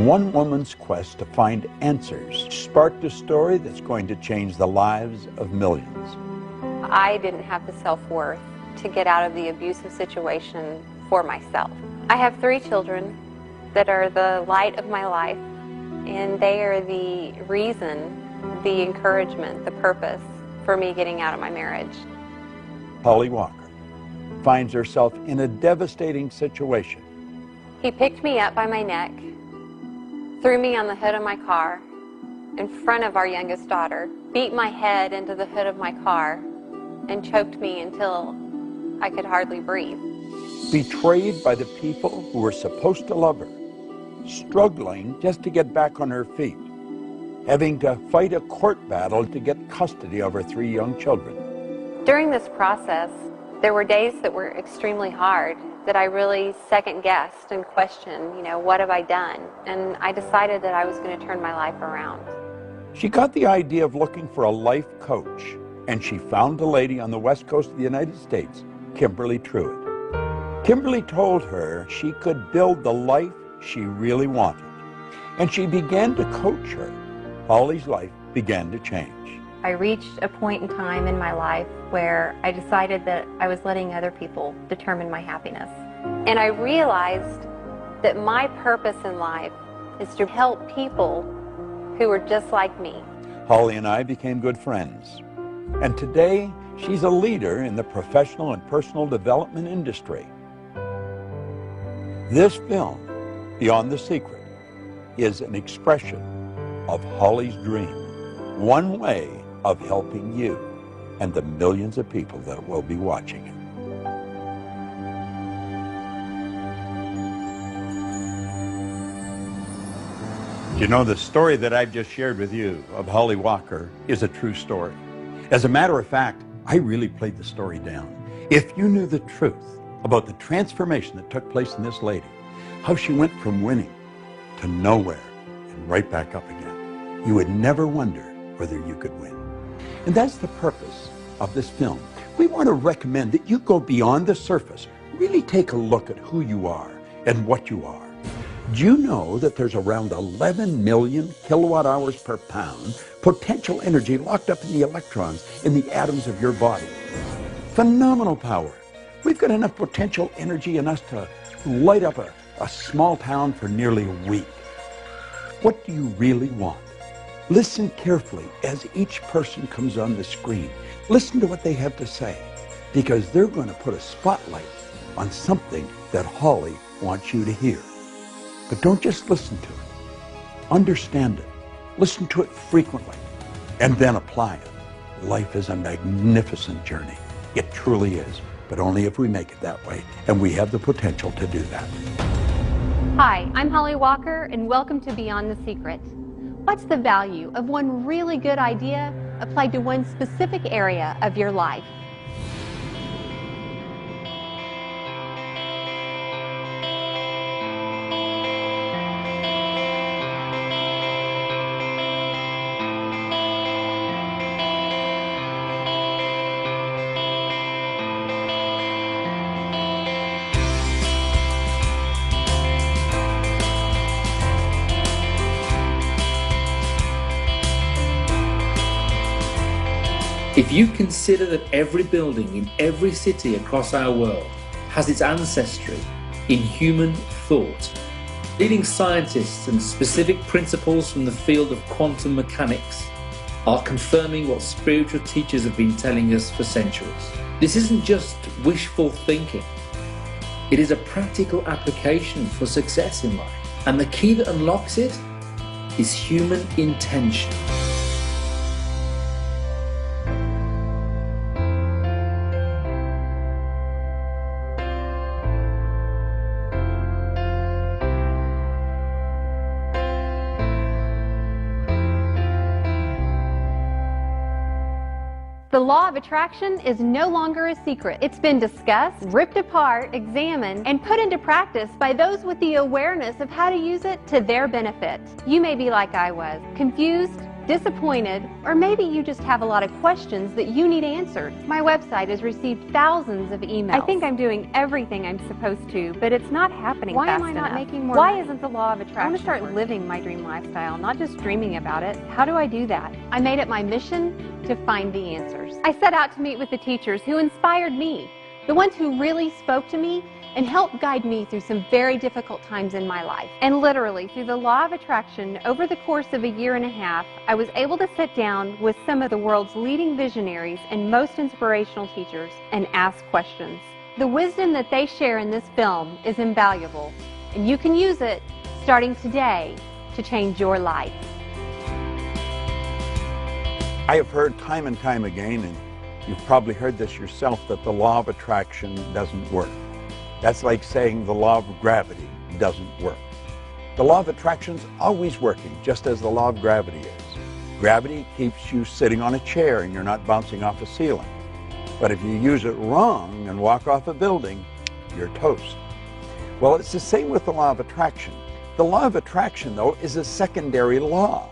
One woman's quest to find answers sparked a story that's going to change the lives of millions. I didn't have the self-worth to get out of the abusive situation for myself. I have 3 children that are the light of my life, and they are the reason, the encouragement, the purpose for me getting out of my marriage. Holly Walker finds herself in a devastating situation. He picked me up by my neck, threw me on the hood of my car in front of our youngest daughter, beat my head into the hood of my car, and choked me until I could hardly breathe. Betrayed by the people who were supposed to love her, struggling just to get back on her feet, having to fight a court battle to get custody of her 3 young children. During this process, there were days that were extremely hard, that I really second-guessed and questioned, what have I done? And I decided that I was going to turn my life around. She got the idea of looking for a life coach, and she found a lady on the west coast of the United States, Kimberly Truitt. Kimberly told her she could build the life she really wanted, and she began to coach her. Holly's life began to change. I reached a point in time in my life where I decided that I was letting other people determine my happiness. And I realized that my purpose in life is to help people who are just like me. Holly and I became good friends. And today, she's a leader in the professional and personal development industry. This film, Beyond the Secret, is an expression of Holly's dream. One way of helping you and the millions of people that will be watching it. You know, the story that I've just shared with you of Holly Walker is a true story. As a matter of fact, I really played the story down. If you knew the truth about the transformation that took place in this lady, how she went from winning to nowhere and right back up again, you would never wonder whether you could win. And that's the purpose of this film. We want to recommend that you go beyond the surface, really take a look at who you are and what you are. Do you know that there's around 11 million kilowatt hours per pound potential energy locked up in the electrons in the atoms of your body? Phenomenal power. We've got enough potential energy in us to light up a small town for nearly a week. What do you really want? Listen carefully as each person comes on the screen. Listen to what they have to say, because they're going to put a spotlight on something that Holly wants you to hear. But don't just listen to it. Understand it. Listen to it frequently, and then apply it. Life is a magnificent journey. It truly is, but only if we make it that way, and we have the potential to do that. Hi, I'm Holly Walker, and welcome to Beyond the Secret. What's the value of one really good idea applied to one specific area of your life? If you consider that every building in every city across our world has its ancestry in human thought, leading scientists and specific principles from the field of quantum mechanics are confirming what spiritual teachers have been telling us for centuries. This isn't just wishful thinking. It is a practical application for success in life. And the key that unlocks it is human intention. The law of attraction is no longer a secret. It's been discussed, ripped apart, examined, and put into practice by those with the awareness of how to use it to their benefit. You may be like I was, confused, disappointed, or maybe you just have a lot of questions that you need answered. My website has received thousands of emails. I think I'm doing everything I'm supposed to, but it's not happening fast enough. Why am I not making more money? Why isn't the law of attraction? I want to start living my dream lifestyle, not just dreaming about it. How do I do that? I made it my mission to find the answers. I set out to meet with the teachers who inspired me, the ones who really spoke to me and helped guide me through some very difficult times in my life. And literally, through the law of attraction, over the course of a year and a half, I was able to sit down with some of the world's leading visionaries and most inspirational teachers and ask questions. The wisdom that they share in this film is invaluable, and you can use it starting today to change your life. I have heard time and time again, and you've probably heard this yourself, that the law of attraction doesn't work. That's like saying the law of gravity doesn't work. The law of attraction is always working, just as the law of gravity is. Gravity keeps you sitting on a chair and you're not bouncing off a ceiling. But if you use it wrong and walk off a building, you're toast. Well, it's the same with the law of attraction. The law of attraction, though, is a secondary law.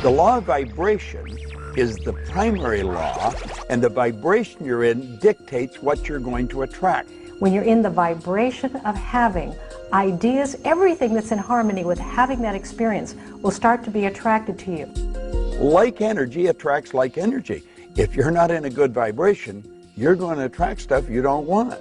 The law of vibration is the primary law, and the vibration you're in dictates what you're going to attract. When you're in the vibration of having ideas, everything that's in harmony with having that experience will start to be attracted to you. Like energy attracts like energy. If you're not in a good vibration, you're going to attract stuff you don't want.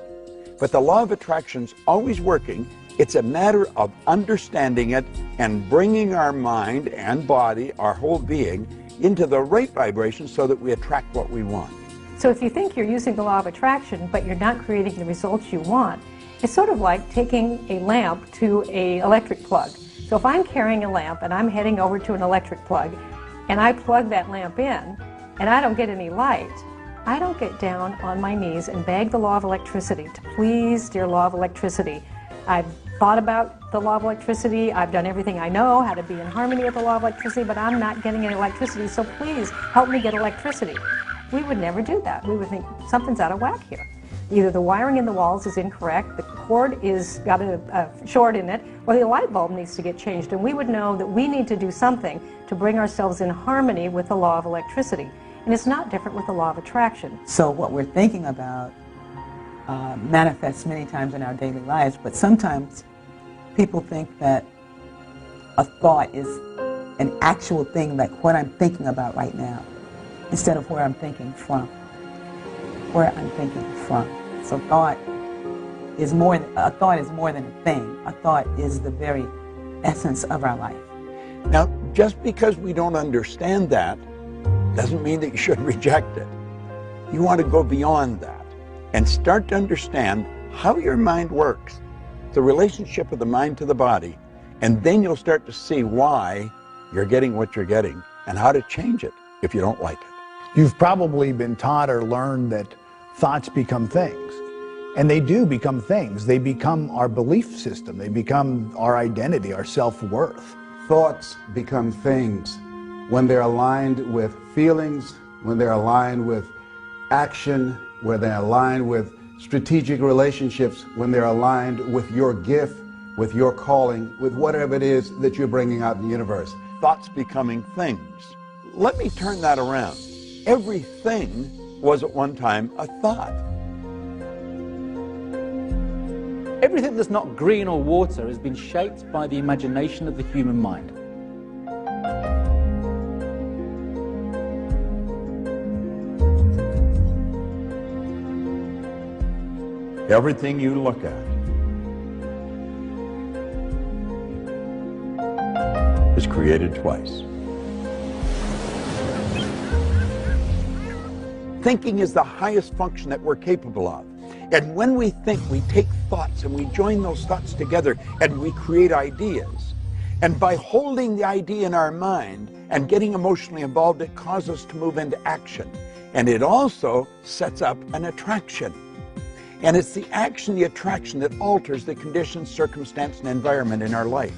But the law of attraction's always working. It's a matter of understanding it and bringing our mind and body, our whole being, into the right vibration so that we attract what we want. So if you think you're using the law of attraction, but you're not creating the results you want, it's sort of like taking a lamp to an electric plug. So if I'm carrying a lamp and I'm heading over to an electric plug, and I plug that lamp in, and I don't get any light, I don't get down on my knees and beg the law of electricity to please, dear law of electricity. I've thought about the law of electricity, I've done everything I know, how to be in harmony with the law of electricity, but I'm not getting any electricity, so please help me get electricity. We would never do that. We would think something's out of whack here. Either the wiring in the walls is incorrect, the cord is got a short in it, or the light bulb needs to get changed, and we would know that we need to do something to bring ourselves in harmony with the law of electricity. And it's not different with the law of attraction. So what we're thinking about manifests many times in our daily lives, but sometimes people think that a thought is an actual thing, like what I'm thinking about right now, instead of where I'm thinking from. Where I'm thinking from. So thought is more than a thing. A thought is the very essence of our life. Now, just because we don't understand that doesn't mean that you should reject it. You want to go beyond that and start to understand how your mind works, the relationship of the mind to the body, and then you'll start to see why you're getting what you're getting and how to change it if you don't like it. You've probably been taught or learned that thoughts become things. And they do become things. They become our belief system. They become our identity, our self-worth. Thoughts become things when they're aligned with feelings, when they're aligned with action, when they're aligned with strategic relationships, when they're aligned with your gift, with your calling, with whatever it is that you're bringing out in the universe. Thoughts becoming things. Let me turn that around. Everything was at one time a thought. Everything that's not green or water has been shaped by the imagination of the human mind. Everything you look at is created twice. Thinking is the highest function that we're capable of. And when we think, we take thoughts and we join those thoughts together and we create ideas. And by holding the idea in our mind and getting emotionally involved, it causes us to move into action. And it also sets up an attraction. And it's the action, the attraction, that alters the conditions, circumstance, and environment in our life.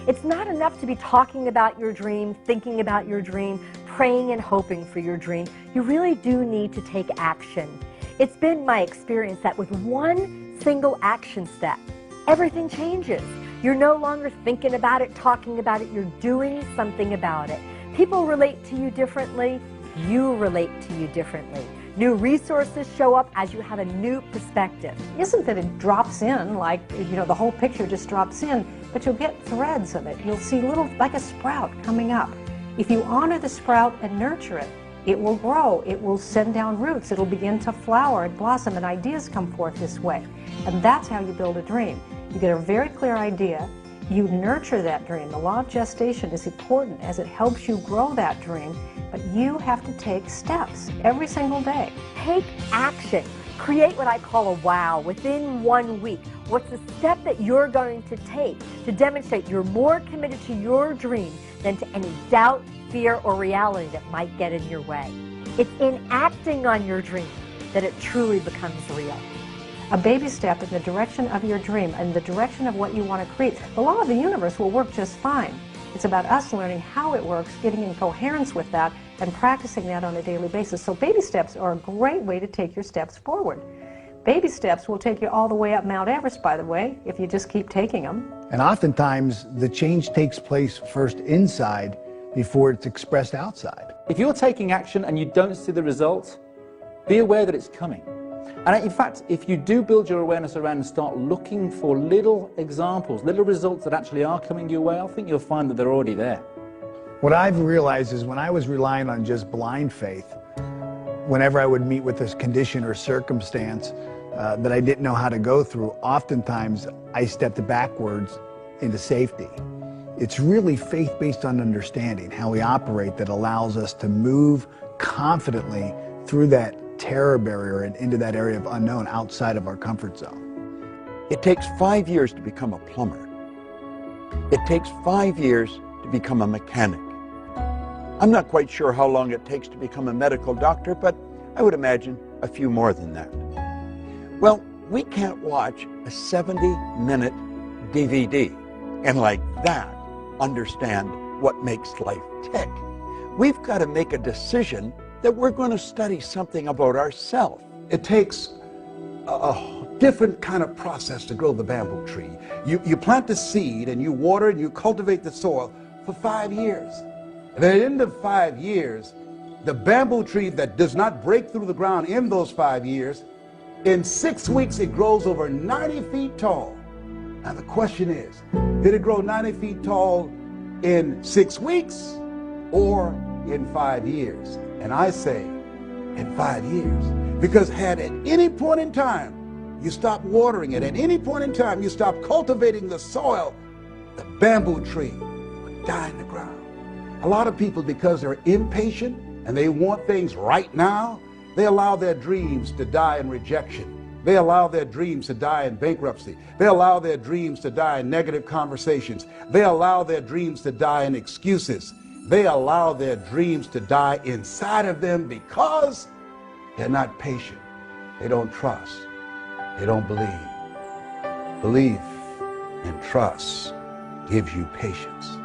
It's not enough to be talking about your dream, thinking about your dream, praying and hoping for your dream. You really do need to take action. It's been my experience that with one single action step, everything changes. You're no longer thinking about it, talking about it, you're doing something about it. People relate to you differently. You relate to you differently. New resources show up as you have a new perspective. Isn't that it drops in, like, the whole picture just drops in, but you'll get threads of it. You'll see little, like a sprout coming up. If you honor the sprout and nurture it, it will grow, it will send down roots, it'll begin to flower and blossom, and ideas come forth this way. And that's how you build a dream. You get a very clear idea, you nurture that dream. The law of gestation is important as it helps you grow that dream, but you have to take steps every single day. Take action. Create what I call a wow within 1 week. What's the step that you're going to take to demonstrate you're more committed to your dream than to any doubt, fear, or reality that might get in your way? It's in acting on your dream that it truly becomes real. A baby step in the direction of your dream and the direction of what you want to create. The law of the universe will work just fine. It's about us learning how it works, getting in coherence with that, and practicing that on a daily basis. So baby steps are a great way to take your steps forward. Baby steps will take you all the way up Mount Everest, by the way, if you just keep taking them. And oftentimes, the change takes place first inside before it's expressed outside. If you're taking action and you don't see the results, be aware that it's coming. And in fact, if you do build your awareness around and start looking for little examples, little results that actually are coming your way, I think you'll find that they're already there. What I've realized is when I was relying on just blind faith, whenever I would meet with this condition or circumstance that I didn't know how to go through, oftentimes I stepped backwards into safety. It's really faith based on understanding how we operate that allows us to move confidently through that terror barrier and into that area of unknown outside of our comfort zone. It takes 5 years to become a plumber. It takes 5 years to become a mechanic. I'm not quite sure how long it takes to become a medical doctor, but I would imagine a few more than that. Well, we can't watch a 70-minute DVD and like that understand what makes life tick. We've got to make a decision that we're going to study something about ourselves. It takes a different kind of process to grow the bamboo tree. You plant the seed and you water and you cultivate the soil for 5 years. And at the end of 5 years, the bamboo tree that does not break through the ground in those 5 years, in 6 weeks it grows over 90 feet tall. Now the question is, did it grow 90 feet tall in 6 weeks or in 5 years? And I say in 5 years, because had at any point in time you stop watering it, at any point in time you stop cultivating the soil, the bamboo tree would die in the ground. A lot of people, because they're impatient and they want things right now, they allow their dreams to die in rejection. They allow their dreams to die in bankruptcy. They allow their dreams to die in negative conversations. They allow their dreams to die in excuses. They allow their dreams to die inside of them because they're not patient. They don't trust. They don't believe. Belief and trust gives you patience.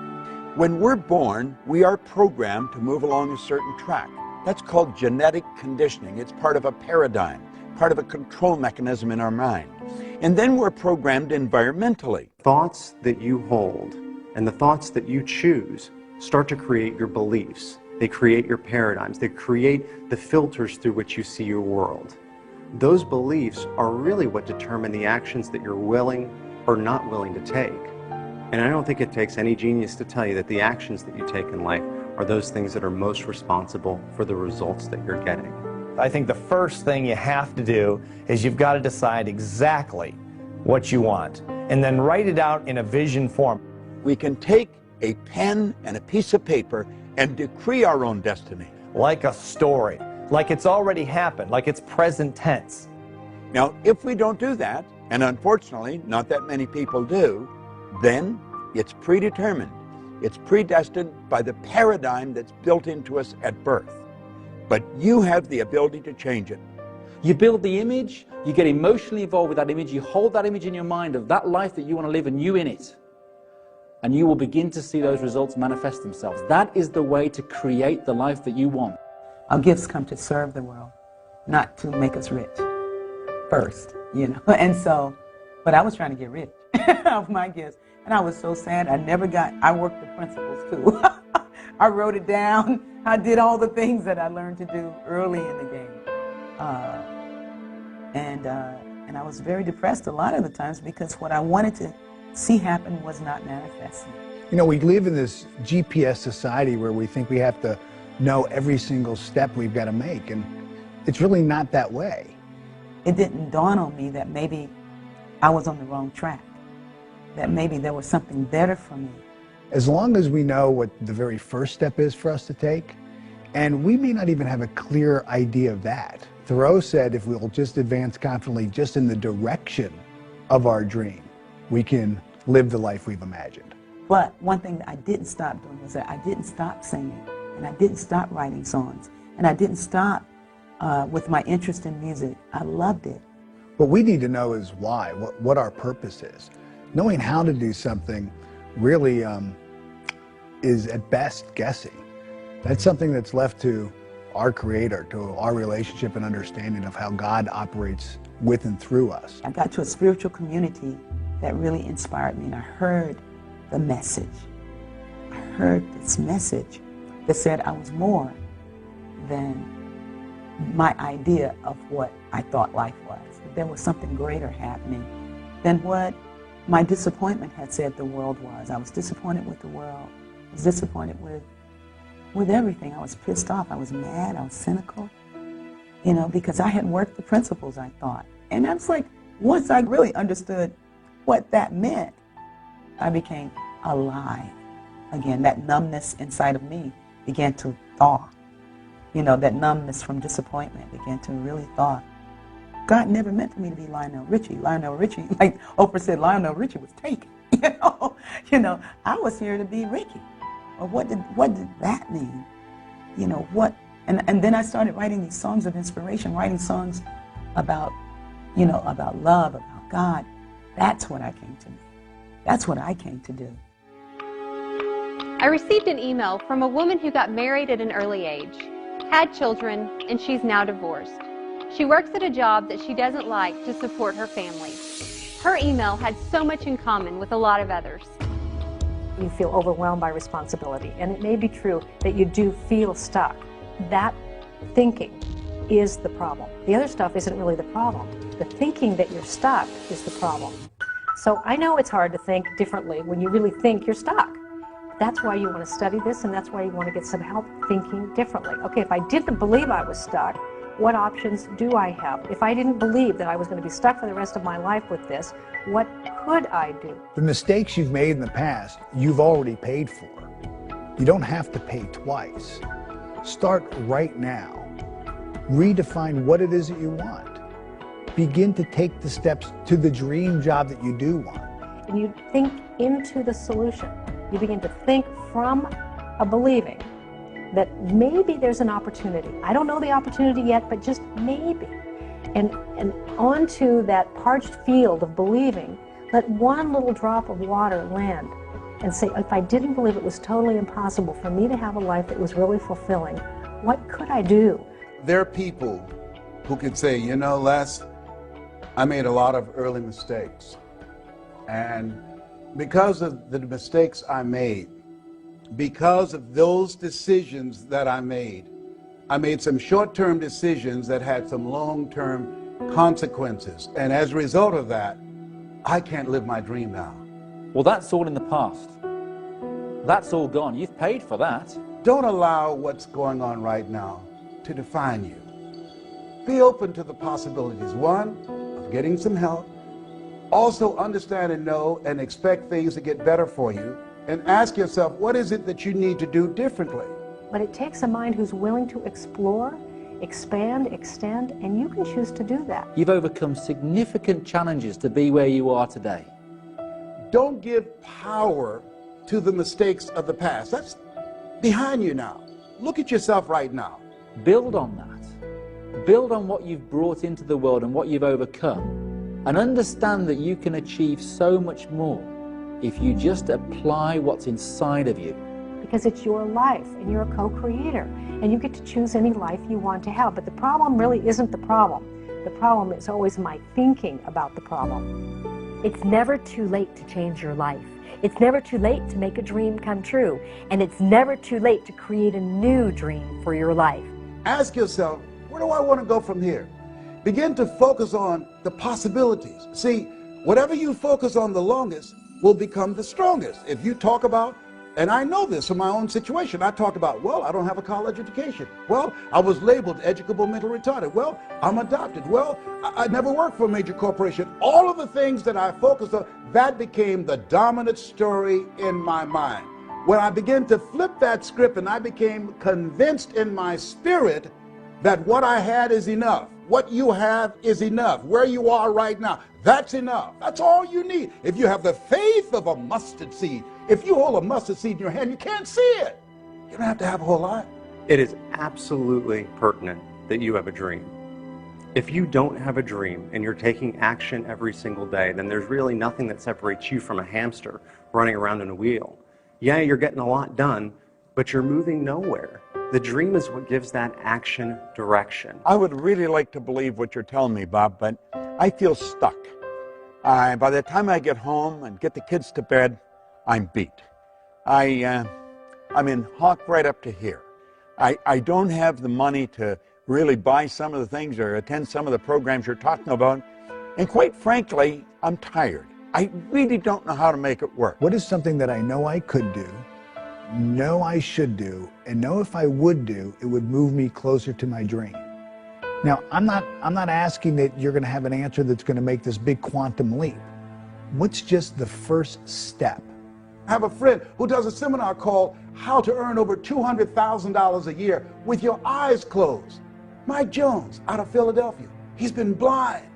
When we're born, we are programmed to move along a certain track. That's called genetic conditioning. It's part of a paradigm, part of a control mechanism in our mind. And then we're programmed environmentally. Thoughts that you hold and the thoughts that you choose start to create your beliefs. They create your paradigms. They create the filters through which you see your world. Those beliefs are really what determine the actions that you're willing or not willing to take. And I don't think it takes any genius to tell you that the actions that you take in life are those things that are most responsible for the results that you're getting. I think the first thing you have to do is you've got to decide exactly what you want and then write it out in a vision form. We can take a pen and a piece of paper and decree our own destiny. Like a story, like it's already happened, like it's present tense. Now, if we don't do that, and unfortunately not that many people do, then it's predetermined. It's predestined by the paradigm that's built into us at birth. But you have the ability to change it. You build the image, you get emotionally involved with that image, you hold that image in your mind of that life that you want to live and you in it. And you will begin to see those results manifest themselves. That is the way to create the life that you want. Our gifts come to serve the world, not to make us rich first, you know. And so, but I was trying to get rich off my gifts. And I was so sad. I worked the principles too. I wrote it down. I did all the things that I learned to do early in the game. And I was very depressed a lot of the times because what I wanted to see happen was not manifesting. You know, we live in this GPS society where we think we have to know every single step we've got to make, and it's really not that way. It didn't dawn on me that maybe I was on the wrong track, that maybe there was something better for me. As long as we know what the very first step is for us to take, and we may not even have a clear idea of that. Thoreau said if we'll just advance confidently just in the direction of our dream, we can live the life we've imagined. But one thing that I didn't stop doing was that I didn't stop singing, and I didn't stop writing songs, and I didn't stop with my interest in music. I loved it. What we need to know is why, what our purpose is. Knowing how to do something really is at best guessing. That's something that's left to our Creator, to our relationship and understanding of how God operates with and through us. I got to a spiritual community that really inspired me, and I heard the message. I heard this message that said I was more than my idea of what I thought life was. That there was something greater happening than what my disappointment had said the world was. I was disappointed with the world. I was disappointed with everything. I was pissed off. I was mad. I was cynical, you know, because I had worked the principles, I thought. And I was like, once I really understood what that meant, I became alive again. That numbness inside of me began to thaw. You know, that numbness from disappointment began to really thaw. God never meant for me to be Lionel Richie. Lionel Richie, like Oprah said, Lionel Richie was taken. You know, I was here to be Ricky. Or what did that mean? You know, what? And then I started writing these songs of inspiration, writing songs about, you know, about love, about God. That's what I came to do. That's what I came to do. I received an email from a woman who got married at an early age, had children, and she's now divorced. She works at a job that she doesn't like to support her family. Her email had so much in common with a lot of others. You feel overwhelmed by responsibility, and it may be true that you do feel stuck. That thinking is the problem. The other stuff isn't really the problem. The thinking that you're stuck is the problem. So I know it's hard to think differently when you really think you're stuck. That's why you want to study this, and that's why you want to get some help thinking differently. Okay, if I didn't believe I was stuck, what options do I have? If I didn't believe that I was going to be stuck for the rest of my life with this, what could I do? The mistakes you've made in the past, you've already paid for. You don't have to pay twice. Start right now. Redefine what it is that you want. Begin to take the steps to the dream job that you do want. And you think into the solution. You begin to think from a believing that maybe there's an opportunity. I don't know the opportunity yet, but just maybe. And onto that parched field of believing, let one little drop of water land and say, if I didn't believe it was totally impossible for me to have a life that was really fulfilling, what could I do? There are people who can say, you know, Les, I made a lot of early mistakes. And because of the mistakes I made, because of those decisions that I made some short-term decisions that had some long-term consequences. And as a result of that, I can't live my dream now. Well, that's all in the past. That's all gone. You've paid for that. Don't allow what's going on right now to define you. Be open to the possibilities. One, of getting some help. Also understand and know and expect things to get better for you. And ask yourself, what is it that you need to do differently? But it takes a mind who's willing to explore, expand, extend, and you can choose to do that. You've overcome significant challenges to be where you are today. Don't give power to the mistakes of the past. That's behind you now. Look at yourself right now. Build on that. Build on what you've brought into the world and what you've overcome. And understand that you can achieve so much more if you just apply what's inside of you. Because it's your life, and you're a co-creator, and you get to choose any life you want to have. But the problem really isn't the problem. The problem is always my thinking about the problem. It's never too late to change your life. It's never too late to make a dream come true, and it's never too late to create a new dream for your life. Ask yourself, where do I want to go from here? Begin to focus on the possibilities. See, whatever you focus on the longest will become the strongest. If you talk about, and I know this from my own situation, I talked about, well, I don't have a college education. Well, I was labeled educable mental retarded. Well, I'm adopted. Well, I never worked for a major corporation. All of the things that I focused on, that became the dominant story in my mind. When I began to flip that script and I became convinced in my spirit that what I had is enough. What you have is enough. Where you are right now, that's enough. That's all you need. If you have the faith of a mustard seed, if you hold a mustard seed in your hand, you can't see it. You don't have to have a whole lot. It is absolutely pertinent that you have a dream. If you don't have a dream and you're taking action every single day, then there's really nothing that separates you from a hamster running around in a wheel. Yeah, you're getting a lot done, but you're moving nowhere. The dream is what gives that action direction. I would really like to believe what you're telling me, Bob, but I feel stuck. By the time I get home and get the kids to bed, I'm beat. I'm in hawk right up to here. I don't have the money to really buy some of the things or attend some of the programs you're talking about. And quite frankly, I'm tired. I really don't know how to make it work. What is something that I know I could do, know I should do, and know if I would do, it would move me closer to my dream? Now, I'm not asking that you're going to have an answer that's going to make this big quantum leap. What's just the first step? I have a friend who does a seminar called How to Earn Over $200,000 a Year with Your Eyes Closed. Mike Jones out of Philadelphia. He's been blind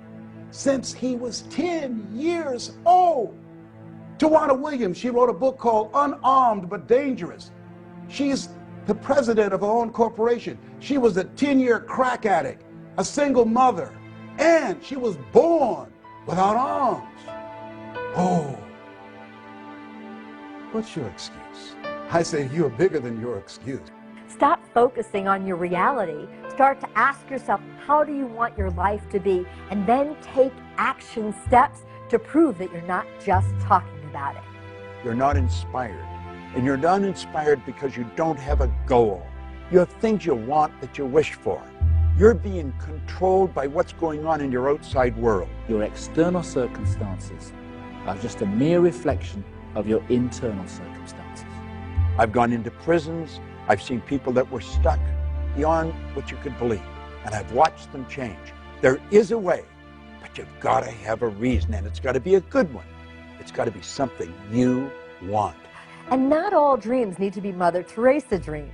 since he was 10 years old. Tawana Williams, she wrote a book called Unarmed But Dangerous. She's the president of her own corporation. She was a 10-year crack addict, a single mother, and she was born without arms. Oh, what's your excuse? I say you're bigger than your excuse. Stop focusing on your reality. Start to ask yourself, how do you want your life to be? And then take action steps to prove that you're not just talking about it. You're not inspired. And you're not inspired because you don't have a goal. You have things you want that you wish for. You're being controlled by what's going on in your outside world. Your external circumstances are just a mere reflection of your internal circumstances. I've gone into prisons. I've seen people that were stuck beyond what you could believe. And I've watched them change. There is a way, but you've got to have a reason, and it's got to be a good one. It's got to be something you want. And not all dreams need to be Mother Teresa dreams.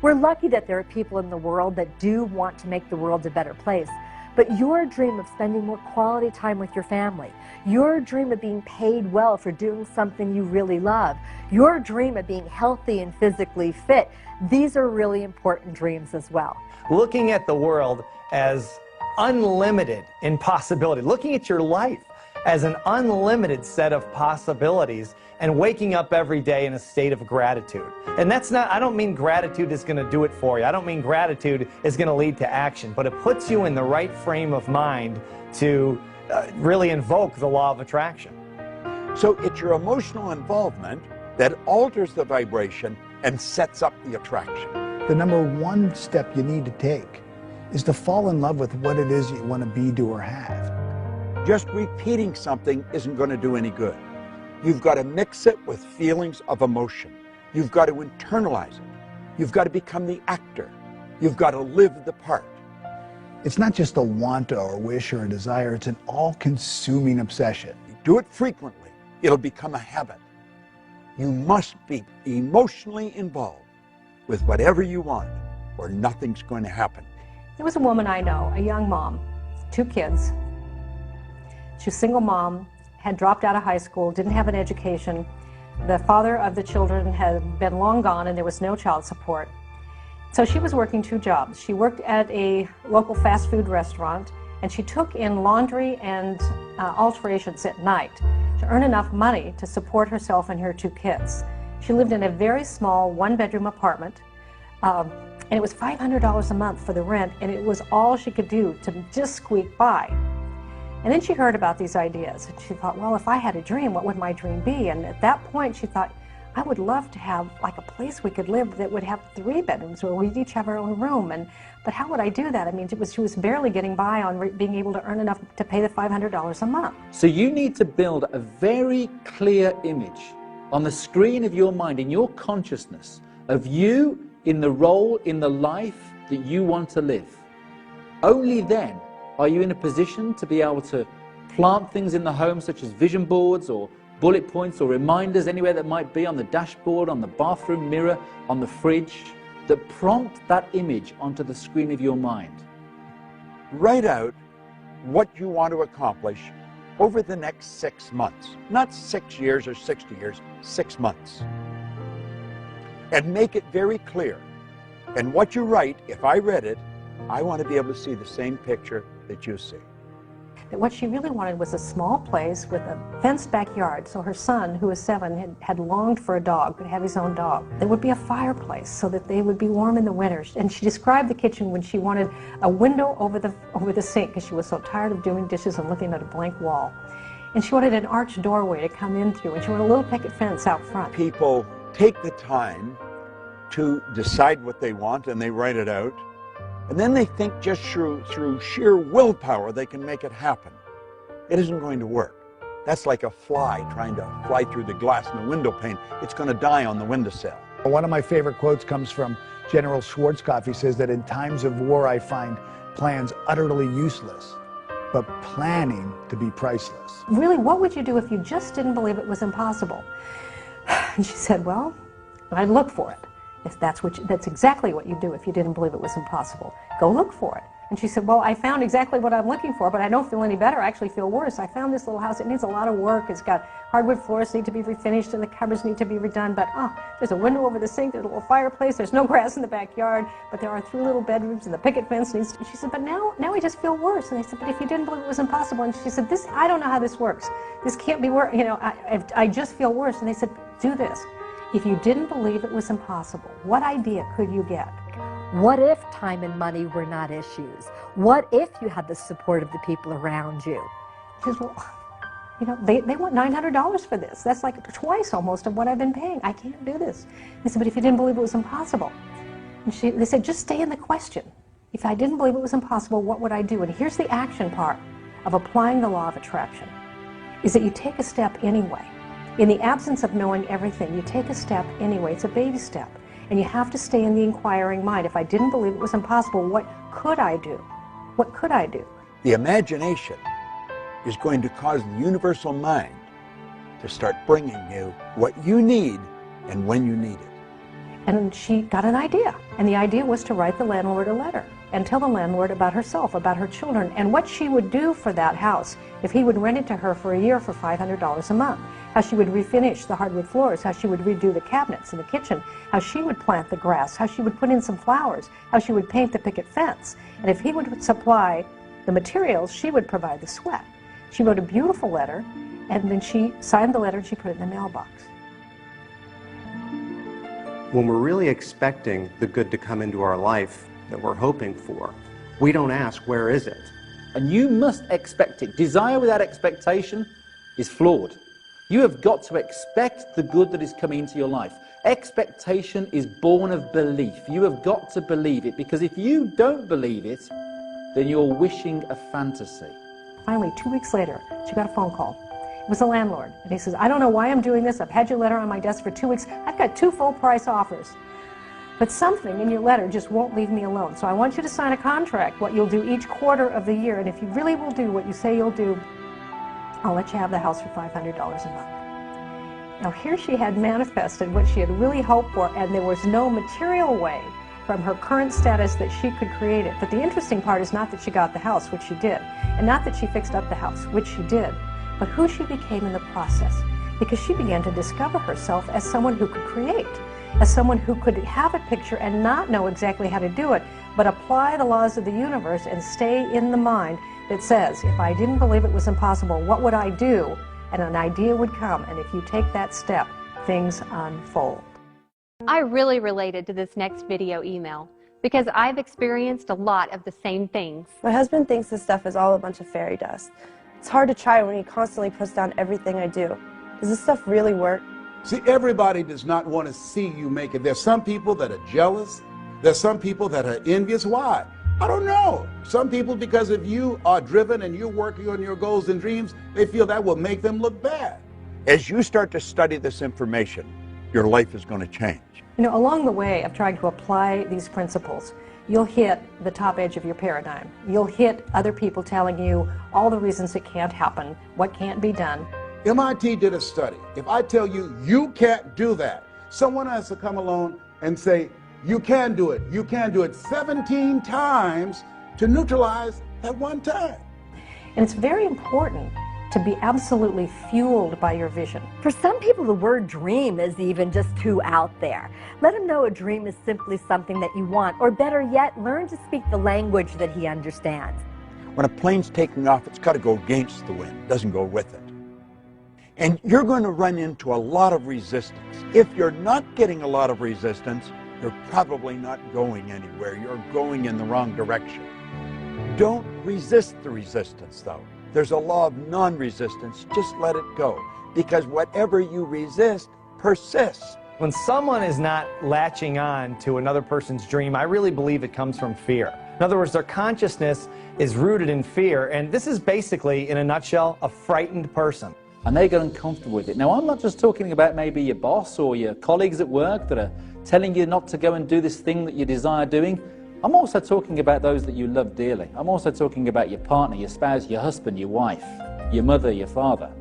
We're lucky that there are people in the world that do want to make the world a better place. But your dream of spending more quality time with your family, your dream of being paid well for doing something you really love, your dream of being healthy and physically fit, these are really important dreams as well. Looking at the world as unlimited in possibility, looking at your life as an unlimited set of possibilities, and waking up every day in a state of gratitude. And that's not, I don't mean gratitude is going to do it for you. I don't mean gratitude is going to lead to action, but it puts you in the right frame of mind to really invoke the law of attraction. So it's your emotional involvement that alters the vibration and sets up the attraction. The number one step you need to take is to fall in love with what it is you want to be, do, or have. Just repeating something isn't going to do any good. You've got to mix it with feelings of emotion. You've got to internalize it. You've got to become the actor. You've got to live the part. It's not just a want or a wish or a desire, it's an all-consuming obsession. You do it frequently, it'll become a habit. You must be emotionally involved with whatever you want, or nothing's going to happen. There was a woman I know, a young mom, 2 kids. She was a single mom, had dropped out of high school, didn't have an education. The father of the children had been long gone and there was no child support. So she was working 2 jobs. She worked at a local fast food restaurant and she took in laundry and alterations at night to earn enough money to support herself and her 2 kids. She lived in a very small 1-bedroom apartment and it was $500 a month for the rent, and it was all she could do to just squeak by. And then she heard about these ideas, and she thought, well, if I had a dream, what would my dream be? And at that point, she thought, I would love to have like a place we could live that would have 3 bedrooms where we'd each have our own room. But how would I do that? I mean, she was barely getting by on being able to earn enough to pay the $500 a month. So you need to build a very clear image on the screen of your mind, in your consciousness, of you in the role, in the life that you want to live. Only then are you in a position to be able to plant things in the home, such as vision boards or bullet points or reminders anywhere that might be on the dashboard, on the bathroom mirror, on the fridge, that prompt that image onto the screen of your mind. Write out what you want to accomplish over the next 6 months. Not 6 years or 60 years, 6 months. And make it very clear. And what you write, if I read it, I want to be able to see the same picture that you see. That what she really wanted was a small place with a fenced backyard, so her son, who was 7, had longed for a dog, could have his own dog. There would be a fireplace so that they would be warm in the winters. And she described the kitchen when she wanted a window over the sink, because she was so tired of doing dishes and looking at a blank wall. And she wanted an arched doorway to come in through, and she wanted a little picket fence out front. People take the time to decide what they want, and they write it out. And then they think just through sheer willpower they can make it happen. It isn't going to work. That's like a fly trying to fly through the glass in the window pane. It's going to die on the windowsill. One of my favorite quotes comes from General Schwarzkopf. He says that in times of war I find plans utterly useless, but planning to be priceless. Really, what would you do if you just didn't believe it was impossible? And she said, well, I'd look for it. If that's exactly what you do if you didn't believe it was impossible. Go look for it. And she said, well, I found exactly what I'm looking for, but I don't feel any better. I actually feel worse. I found this little house. It needs a lot of work. It's got hardwood floors need to be refinished, and the cupboards need to be redone. But there's a window over the sink. There's a little fireplace. There's no grass in the backyard. But there are 3 little bedrooms, and the picket fence needs to... She said, but now I just feel worse. And I said, but if you didn't believe it was impossible. And she said, I don't know how this works. This can't be work. You know, I just feel worse. And they said, do this. If you didn't believe it was impossible, what idea could you get? What if time and money were not issues? What if you had the support of the people around you? She says, well, you know, they want $900 for this. That's like twice almost of what I've been paying. I can't do this. They said, but if you didn't believe it was impossible. And they said, just stay in the question. If I didn't believe it was impossible, what would I do? And here's the action part of applying the law of attraction, is that you take a step anyway. In the absence of knowing everything, you take a step anyway. It's a baby step. And you have to stay in the inquiring mind. If I didn't believe it was impossible, what could I do? What could I do? The imagination is going to cause the universal mind to start bringing you what you need and when you need it. And she got an idea. And the idea was to write the landlord a letter and tell the landlord about herself, about her children, and what she would do for that house if he would rent it to her for a year for $500 a month. How she would refinish the hardwood floors, how she would redo the cabinets in the kitchen, how she would plant the grass, how she would put in some flowers, how she would paint the picket fence. And if he would supply the materials, she would provide the sweat. She wrote a beautiful letter, and then she signed the letter and she put it in the mailbox. When we're really expecting the good to come into our life that we're hoping for, we don't ask, where is it? And you must expect it. Desire without expectation is flawed. You have got to expect the good that is coming into your life. Expectation is born of belief. You have got to believe it, because if you don't believe it, then you're wishing a fantasy. Finally, 2 weeks later, she got a phone call. It was the landlord, and he says, I don't know why I'm doing this. I've had your letter on my desk for 2 weeks. I've got 2 full-price offers. But something in your letter just won't leave me alone. So I want you to sign a contract, what you'll do each quarter of the year. And if you really will do what you say you'll do, I'll let you have the house for $500 a month. Now here she had manifested what she had really hoped for, and there was no material way from her current status that she could create it. But the interesting part is not that she got the house, which she did, and not that she fixed up the house, which she did, but who she became in the process. Because she began to discover herself as someone who could create, as someone who could have a picture and not know exactly how to do it, but apply the laws of the universe and stay in the mind that says, if I didn't believe it was impossible, what would I do? And an idea would come, and if you take that step, things unfold. I really related to this next video email because I've experienced a lot of the same things. My husband thinks this stuff is all a bunch of fairy dust. It's hard to try when he constantly puts down everything I do. Does this stuff really work? See, everybody does not want to see you make it. There's some people that are jealous. There's some people that are envious. Why? I don't know. Some people, because if you are driven and you're working on your goals and dreams, they feel that will make them look bad. As you start to study this information, your life is going to change. You know, along the way of trying to apply these principles, you'll hit the top edge of your paradigm. You'll hit other people telling you all the reasons it can't happen, what can't be done. MIT did a study. If I tell you, you can't do that, someone has to come along and say, you can do it. You can do it 17 times to neutralize that one time. And it's very important to be absolutely fueled by your vision. For some people, the word dream is even just too out there. Let them know a dream is simply something that you want, or better yet, learn to speak the language that he understands. When a plane's taking off, it's got to go against the wind, it doesn't go with it. And you're going to run into a lot of resistance. If you're not getting a lot of resistance, you're probably not going anywhere. You're going in the wrong direction. Don't resist the resistance, though. There's a law of non-resistance. Just let it go, because whatever you resist persists. When someone is not latching on to another person's dream, I really believe it comes from fear. In other words, their consciousness is rooted in fear, and this is basically, in a nutshell, a frightened person. And they get uncomfortable with it. Now, I'm not just talking about maybe your boss or your colleagues at work that are telling you not to go and do this thing that you desire doing. I'm also talking about those that you love dearly. I'm also talking about your partner, your spouse, your husband, your wife, your mother, your father.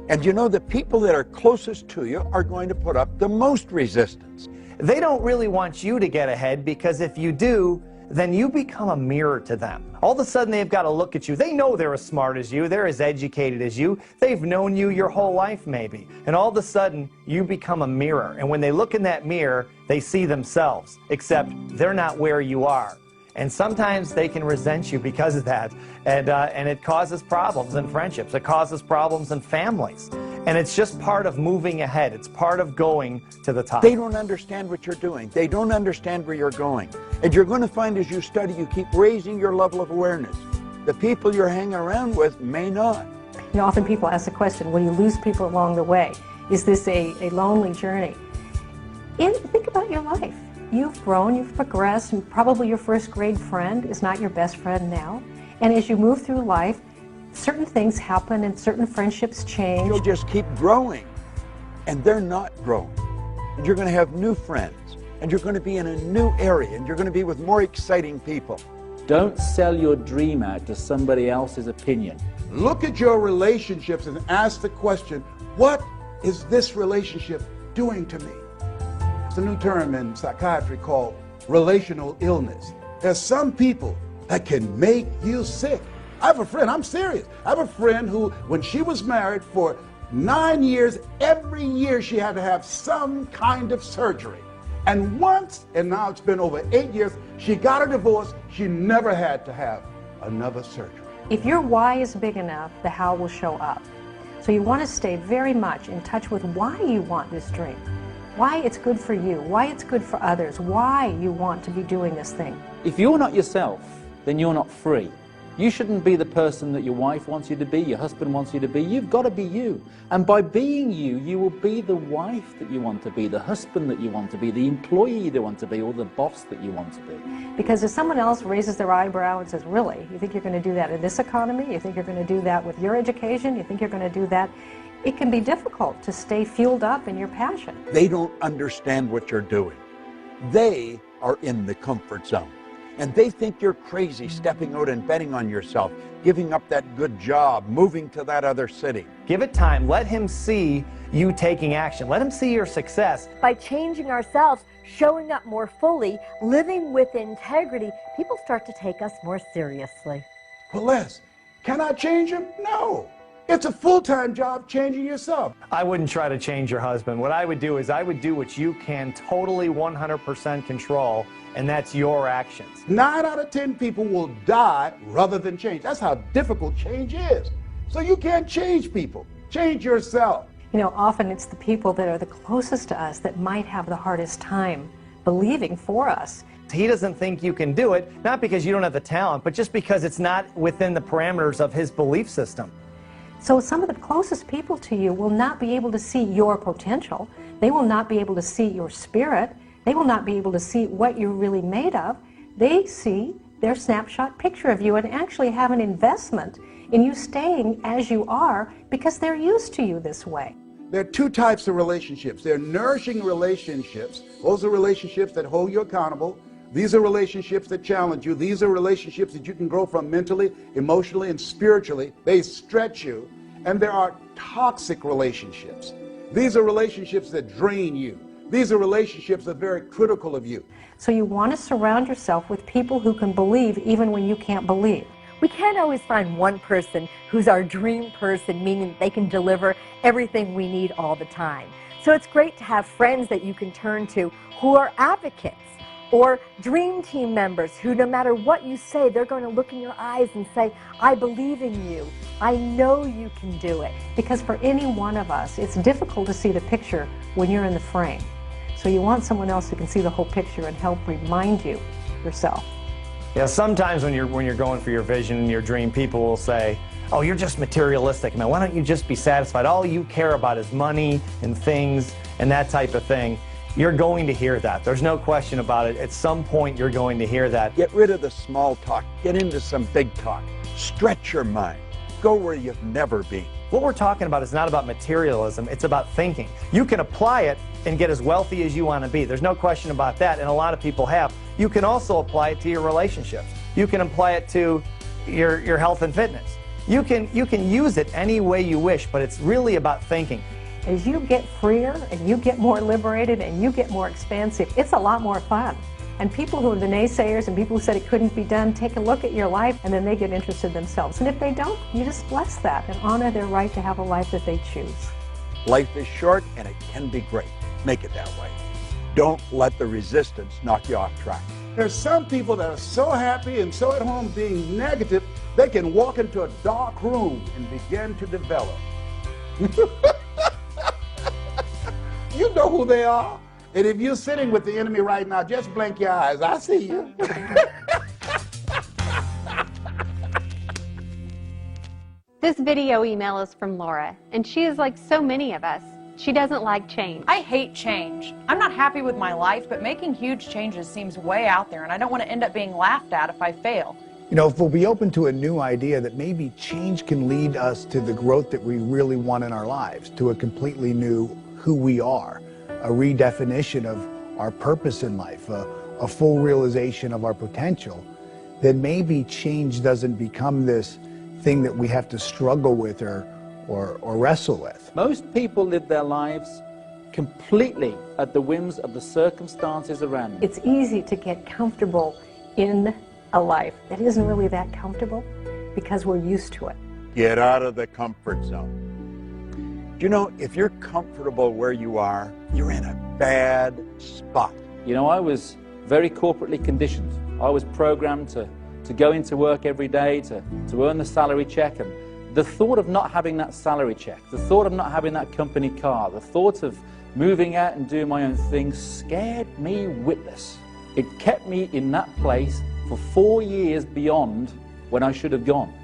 And you know, the people that are closest to you are going to put up the most resistance. They don't really want you to get ahead, because if you do, then you become a mirror to them. All of a sudden, they've got to look at you. They know they're as smart as you. They're as educated as you. They've known you your whole life, maybe. And all of a sudden, you become a mirror. And when they look in that mirror, they see themselves, except they're not where you are. And sometimes they can resent you because of that. And it causes problems in friendships. It causes problems in families. And it's just part of moving ahead. It's part of going to the top. They don't understand what you're doing. They don't understand where you're going. And you're going to find as you study, you keep raising your level of awareness. The people you're hanging around with may not. You know, often people ask the question, will you lose people along the way? Is this a lonely journey? And think about your life. You've grown, you've progressed, and probably your first grade friend is not your best friend now. And as you move through life, certain things happen and certain friendships change. You'll just keep growing, and they're not growing. And you're going to have new friends, and you're going to be in a new area, and you're going to be with more exciting people. Don't sell your dream out to somebody else's opinion. Look at your relationships and ask the question, what is this relationship doing to me? It's a new term in psychiatry called relational illness. There's some people that can make you sick. I have a friend, I'm serious. I have a friend who, when she was married for 9 years, every year she had to have some kind of surgery. And once, and now it's been over 8 years, she got a divorce. She never had to have another surgery. If your why is big enough, the how will show up. So you want to stay very much in touch with why you want this dream, why it's good for you, why it's good for others, why you want to be doing this thing. If you're not yourself, then you're not free. You shouldn't be the person that your wife wants you to be, your husband wants you to be. You've got to be you. And by being you, you will be the wife that you want to be, the husband that you want to be, the employee you want to be, or the boss that you want to be. Because if someone else raises their eyebrow and says, really, you think you're going to do that in this economy? You think you're going to do that with your education? You think you're going to do that? It can be difficult to stay fueled up in your passion. They don't understand what you're doing. They are in the comfort zone. And they think you're crazy stepping out and betting on yourself, giving up that good job, moving to that other city. Give it time. Let him see you taking action. Let him see your success. By changing ourselves, showing up more fully, living with integrity, people start to take us more seriously. Well, Les, can I change him? No. It's a full-time job changing yourself. I wouldn't try to change your husband. What I would do is I would do what you can totally 100% control, and that's your actions. 9 out of 10 people will die rather than change. That's how difficult change is. So you can't change people. Change yourself. You know, often it's the people that are the closest to us that might have the hardest time believing for us. He doesn't think you can do it, not because you don't have the talent, but just because it's not within the parameters of his belief system. So some of the closest people to you will not be able to see your potential. They will not be able to see your spirit. They will not be able to see what you're really made of. They see their snapshot picture of you and actually have an investment in you staying as you are because they're used to you this way. There are two types of relationships. There are nourishing relationships. Those are relationships that hold you accountable. These are relationships that challenge you. These are relationships that you can grow from mentally, emotionally, and spiritually. They stretch you. And there are toxic relationships. These are relationships that drain you. These are relationships that are very critical of you. So you want to surround yourself with people who can believe even when you can't believe. We can't always find one person who's our dream person, meaning they can deliver everything we need all the time. So it's great to have friends that you can turn to who are advocates, or dream team members who, no matter what you say, they're going to look in your eyes and say, I believe in you. I know you can do it. Because for any one of us, it's difficult to see the picture when you're in the frame. So you want someone else who can see the whole picture and help remind you yourself. Yeah, sometimes when you're going for your vision and your dream, people will say, oh, you're just materialistic, man. Why don't you just be satisfied? All you care about is money and things and that type of thing. You're going to hear that. There's no question about it. At some point, you're going to hear that. Get rid of the small talk. Get into some big talk. Stretch your mind. Go where you've never been. What we're talking about is not about materialism. It's about thinking. You can apply it and get as wealthy as you want to be. There's no question about that, and a lot of people have. You can also apply it to your relationships. You can apply it to your health and fitness. You can use it any way you wish, but it's really about thinking. As you get freer and you get more liberated and you get more expansive, it's a lot more fun. And people who are the naysayers and people who said it couldn't be done, take a look at your life and then they get interested themselves. And if they don't, you just bless that and honor their right to have a life that they choose. Life is short and it can be great. Make it that way. Don't let the resistance knock you off track. There's some people that are so happy and so at home being negative, they can walk into a dark room and begin to develop. You know who they are. And if you're sitting with the enemy right now, just blink your eyes. I see you. This video email is from Laura, and she is like so many of us. She doesn't like change. I hate change. I'm not happy with my life, but making huge changes seems way out there, and I don't want to end up being laughed at if I fail. You know, if we'll be open to a new idea that maybe change can lead us to the growth that we really want in our lives, to a completely new who we are, a redefinition of our purpose in life, a full realization of our potential, then maybe change doesn't become this thing that we have to struggle with or wrestle with. Most people live their lives completely at the whims of the circumstances around them. It's easy to get comfortable in a life that isn't really that comfortable because we're used to it. Get out of the comfort zone. You know, if you're comfortable where you are, you're in a bad spot. You know, I was very corporately conditioned. I was programmed to go into work every day, to earn the salary check, and the thought of not having that salary check, the thought of not having that company car, the thought of moving out and doing my own thing scared me witless. It kept me in that place for 4 years beyond when I should have gone.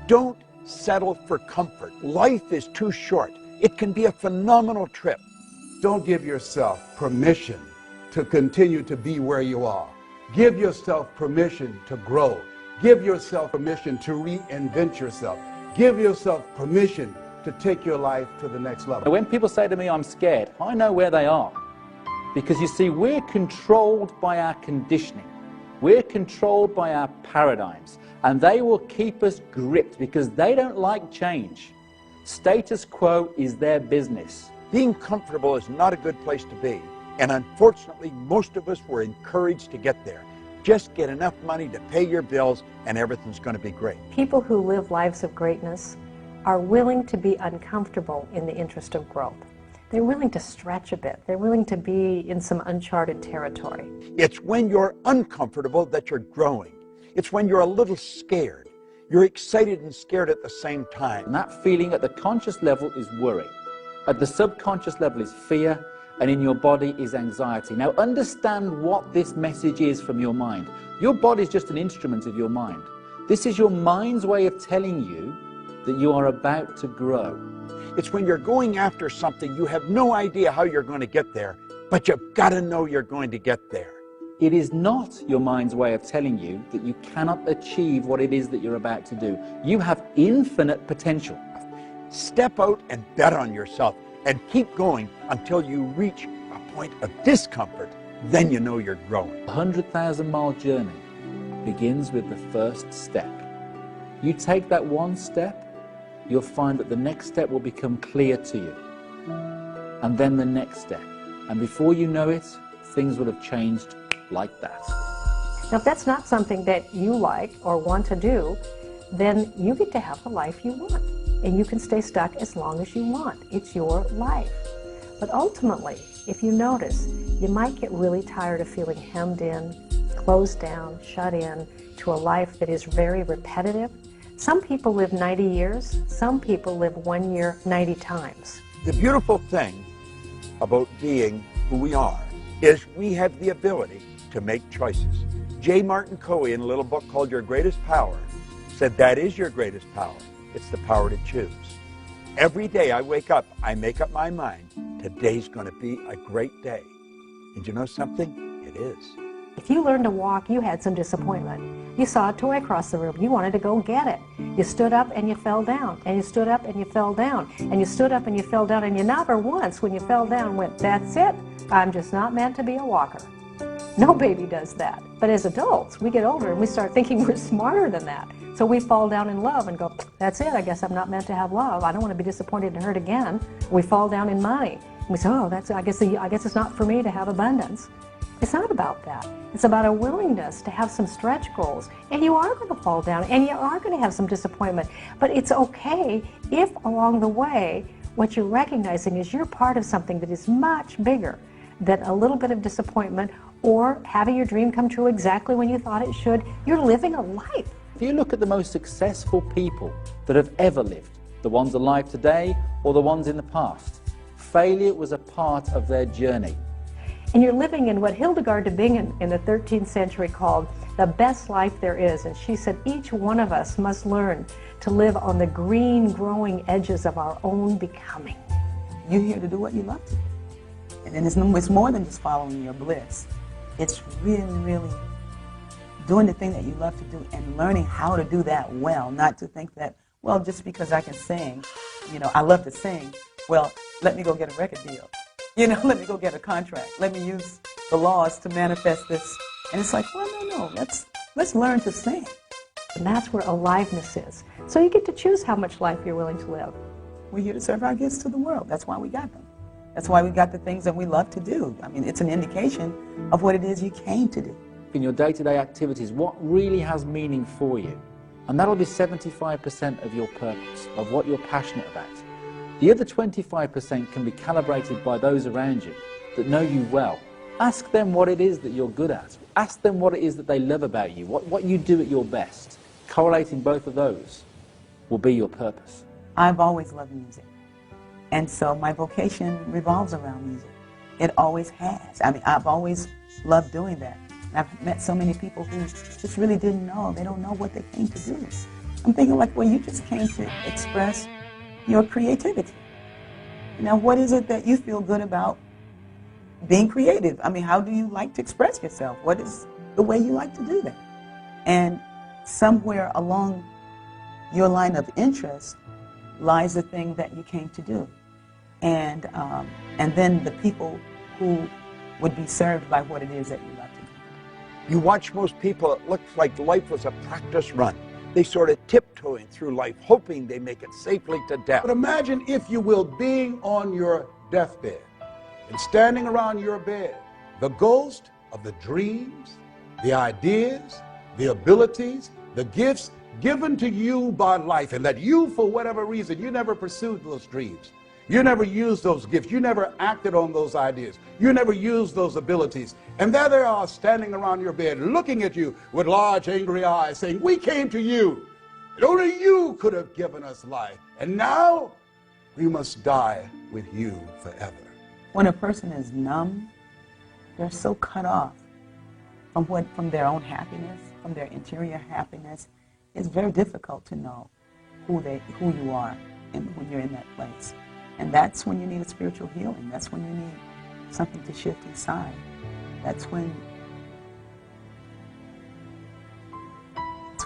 Don't settle for comfort. Life is too short. It can be a phenomenal trip. Don't give yourself permission to continue to be where you are. Give yourself permission to grow. Give yourself permission to reinvent yourself. Give yourself permission to take your life to the next level. When people say to me, I'm scared, I know where they are. Because you see, we're controlled by our conditioning. We're controlled by our paradigms. And they will keep us gripped because they don't like change. Status quo is their business. Being comfortable is not a good place to be. And unfortunately, most of us were encouraged to get there. Just get enough money to pay your bills and everything's going to be great. People who live lives of greatness are willing to be uncomfortable in the interest of growth. They're willing to stretch a bit. They're willing to be in some uncharted territory. It's when you're uncomfortable that you're growing. It's when you're a little scared. You're excited and scared at the same time. And that feeling at the conscious level is worry. At the subconscious level is fear, and in your body is anxiety. Now understand what this message is from your mind. Your body is just an instrument of your mind. This is your mind's way of telling you that you are about to grow. It's when you're going after something, you have no idea how you're going to get there, but you've got to know you're going to get there. It is not your mind's way of telling you that you cannot achieve what it is that you're about to do. You have infinite potential. Step out and bet on yourself and keep going until you reach a point of discomfort. Then you know you're growing. A 100,000-mile journey begins with the first step. You take that one step, you'll find that the next step will become clear to you. And then the next step. And before you know it, things will have changed like that. Now, if that's not something that you like or want to do, then you get to have the life you want. And you can stay stuck as long as you want. It's your life. But ultimately, if you notice, you might get really tired of feeling hemmed in, closed down, shut in to a life that is very repetitive. Some people live 90 years, some people live 1 year 90 times. The beautiful thing about being who we are is we have the ability to make choices. J. Martin Coe, in a little book called Your Greatest Power, said that is your greatest power. It's the power to choose. Every day I wake up, I make up my mind, today's going to be a great day. And you know something? It is. If you learned to walk, you had some disappointment. You saw a toy across the room. You wanted to go get it. You stood up and you fell down. And you stood up and you fell down. And you stood up and you fell down. And you never once, when you fell down, went, that's it. I'm just not meant to be a walker. No baby does that. But as adults, we get older and we start thinking we're smarter than that. So we fall down in love and go, that's it. I guess I'm not meant to have love. I don't want to be disappointed and hurt again. We fall down in money. And we say, oh, I guess it's not for me to have abundance. It's not about that. It's about a willingness to have some stretch goals. And you are going to fall down, and you are going to have some disappointment. But it's okay if along the way, what you're recognizing is you're part of something that is much bigger than a little bit of disappointment or having your dream come true exactly when you thought it should. You're living a life. If you look at the most successful people that have ever lived, the ones alive today or the ones in the past, failure was a part of their journey. And you're living in what Hildegard de Bingen in the 13th century called the best life there is. And she said each one of us must learn to live on the green, growing edges of our own becoming. You're here to do what you love to do. And then it's more than just following your bliss. It's really, really doing the thing that you love to do and learning how to do that well, not to think that, well, just because I can sing, I love to sing, well, let me go get a record deal. Let me go get a contract. Let me use the laws to manifest this. And it's like, well, no, let's learn to sing. And that's where aliveness is. So you get to choose how much life you're willing to live. We're here to serve our gifts to the world. That's why we got them. That's why we got the things that we love to do. I mean, it's an indication of what it is you came to do. In your day-to-day activities, what really has meaning for you? And that'll be 75% of your purpose, of what you're passionate about. The other 25% can be calibrated by those around you that know you well. Ask them what it is that you're good at. Ask them what it is that they love about you, what you do at your best. Correlating both of those will be your purpose. I've always loved music. And so my vocation revolves around music. It always has. I mean, I've always loved doing that. And I've met so many people who just really didn't know. They don't know what they came to do. I'm thinking like, well, you just came to express your creativity. Now, what is it that you feel good about being creative? I mean, how do you like to express yourself? What is the way you like to do that? And somewhere along your line of interest lies the thing that you came to do. And then the people who would be served by what it is that you love to do. You watch most people, it looks like life was a practice run. They sort of tiptoeing through life, hoping they make it safely to death. But imagine, if you will, being on your deathbed and standing around your bed, the ghost of the dreams, the ideas, the abilities, the gifts given to you by life, and that you, for whatever reason, you never pursued those dreams. You never used those gifts. You never acted on those ideas. You never used those abilities. And there they are standing around your bed looking at you with large angry eyes saying, we came to you. And only you could have given us life. And now we must die with you forever. When a person is numb, they're so cut off from their own happiness, from their interior happiness. It's very difficult to know who you are and when you're in that place. And that's when you need a spiritual healing. That's when you need something to shift inside. That's when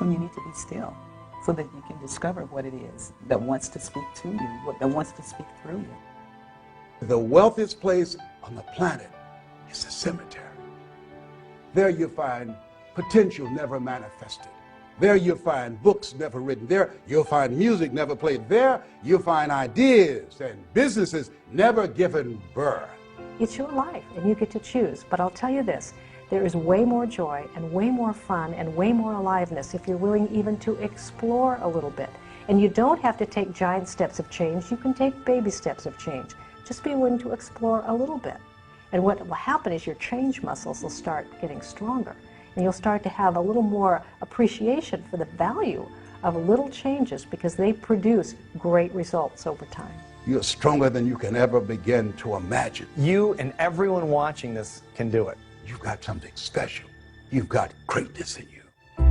you need to be still so that you can discover what it is that wants to speak to you, that wants to speak through you. The wealthiest place on the planet is the cemetery. There you find potential never manifested. There you'll find books never written. There you'll find music never played. There you'll find ideas and businesses never given birth. It's your life, and you get to choose. But I'll tell you this, there is way more joy and way more fun and way more aliveness if you're willing even to explore a little bit. And you don't have to take giant steps of change. You can take baby steps of change. Just be willing to explore a little bit. And what will happen is your change muscles will start getting stronger. And you'll start to have a little more appreciation for the value of little changes because they produce great results over time. You're stronger than you can ever begin to imagine. You and everyone watching this can do it. You've got something special. You've got greatness in you.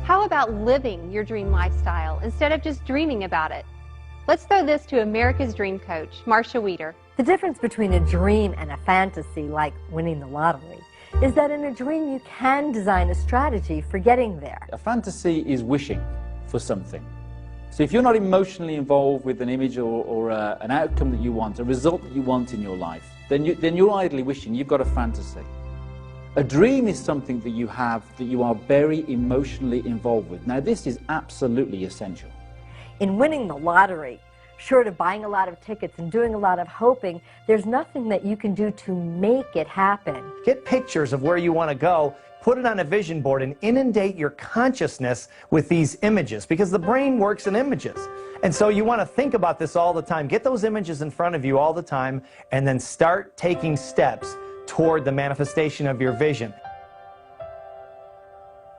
How about living your dream lifestyle instead of just dreaming about it? Let's throw this to America's dream coach, Marcia Wieder. The difference between a dream and a fantasy, like winning the lottery, is that in a dream you can design a strategy for getting there. A fantasy is wishing for something. So if you're not emotionally involved with an image or an outcome that you want, a result that you want in your life, then you're idly wishing. You've got a fantasy. A dream is something that you have that you are very emotionally involved with. Now this is absolutely essential. In winning the lottery, short of buying a lot of tickets and doing a lot of hoping, there's nothing that you can do to make it happen. Get pictures of where you want to go, put it on a vision board, and inundate your consciousness with these images, because the brain works in images. And so you want to think about this all the time. Get those images in front of you all the time, and then start taking steps toward the manifestation of your vision.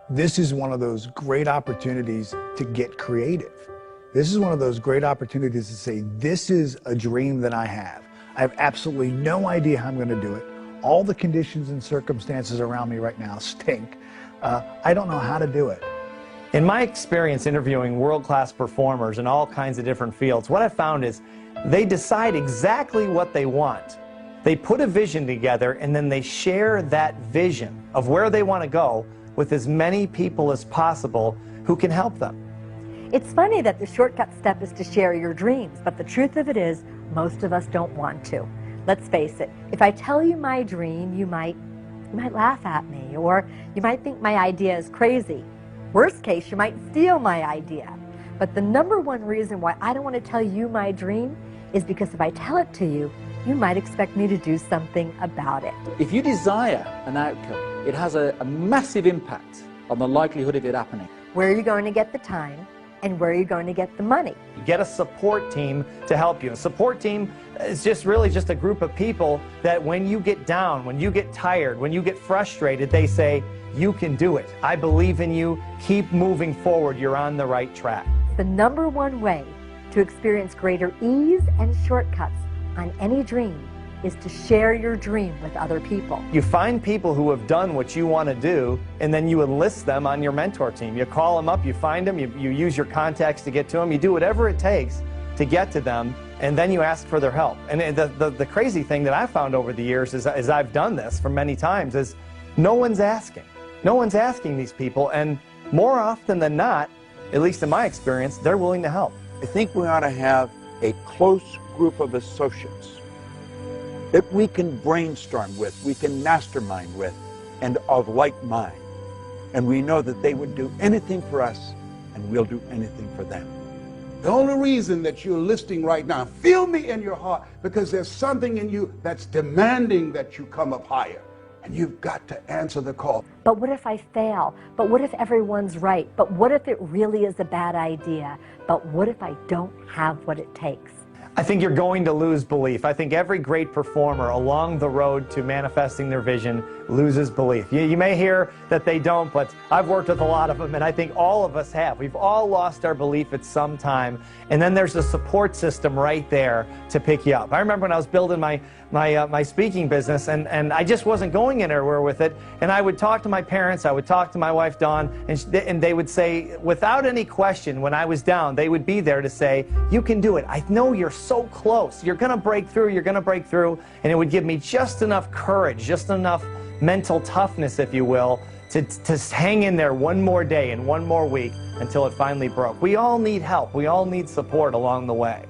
This is one of those great opportunities to get creative. This is one of those great opportunities to say, this is a dream that I have. I have absolutely no idea how I'm going to do it. All the conditions and circumstances around me right now stink. I don't know how to do it. In my experience interviewing world-class performers in all kinds of different fields, what I found is they decide exactly what they want. They put a vision together, and then they share that vision of where they want to go with as many people as possible who can help them. It's funny that the shortcut step is to share your dreams, but the truth of it is, most of us don't want to. Let's face it, if I tell you my dream, you might laugh at me, or you might think my idea is crazy. Worst case, you might steal my idea. But the number one reason why I don't want to tell you my dream is because if I tell it to you, you might expect me to do something about it. If you desire an outcome, it has a massive impact on the likelihood of it happening. Where are you going to get the time? And where are you going to get the money? Get a support team to help you. A support team is really just a group of people that when you get down, when you get tired, when you get frustrated, they say, you can do it. I believe in you. Keep moving forward. You're on the right track. The number one way to experience greater ease and shortcuts on any dream is to share your dream with other people. You find people who have done what you want to do, and then you enlist them on your mentor team. You call them up, you find them, you use your contacts to get to them, you do whatever it takes to get to them, and then you ask for their help. And the crazy thing that I've found over the years is, as I've done this for many times, is no one's asking. No one's asking these people, and more often than not, at least in my experience, they're willing to help. I think we ought to have a close group of associates that we can brainstorm with, we can mastermind with, and of like mind. And we know that they would do anything for us, and we'll do anything for them. The only reason that you're listening right now, feel me in your heart, because there's something in you that's demanding that you come up higher. And you've got to answer the call. But what if I fail? But what if everyone's right? But what if it really is a bad idea? But what if I don't have what it takes? I think you're going to lose belief. I think every great performer along the road to manifesting their vision loses belief. You may hear that they don't, but I've worked with a lot of them, and I think all of us have. We've all lost our belief at some time, and then there's a support system right there to pick you up. I remember when I was building my speaking business, and I just wasn't going anywhere with it, and I would talk to my parents, I would talk to my wife, Dawn, and they would say, without any question, when I was down, they would be there to say, you can do it. I know you're so close. You're going to break through. You're going to break through. And it would give me just enough courage, just enough mental toughness, if you will, to hang in there one more day and one more week until it finally broke. We all need help. We all need support along the way.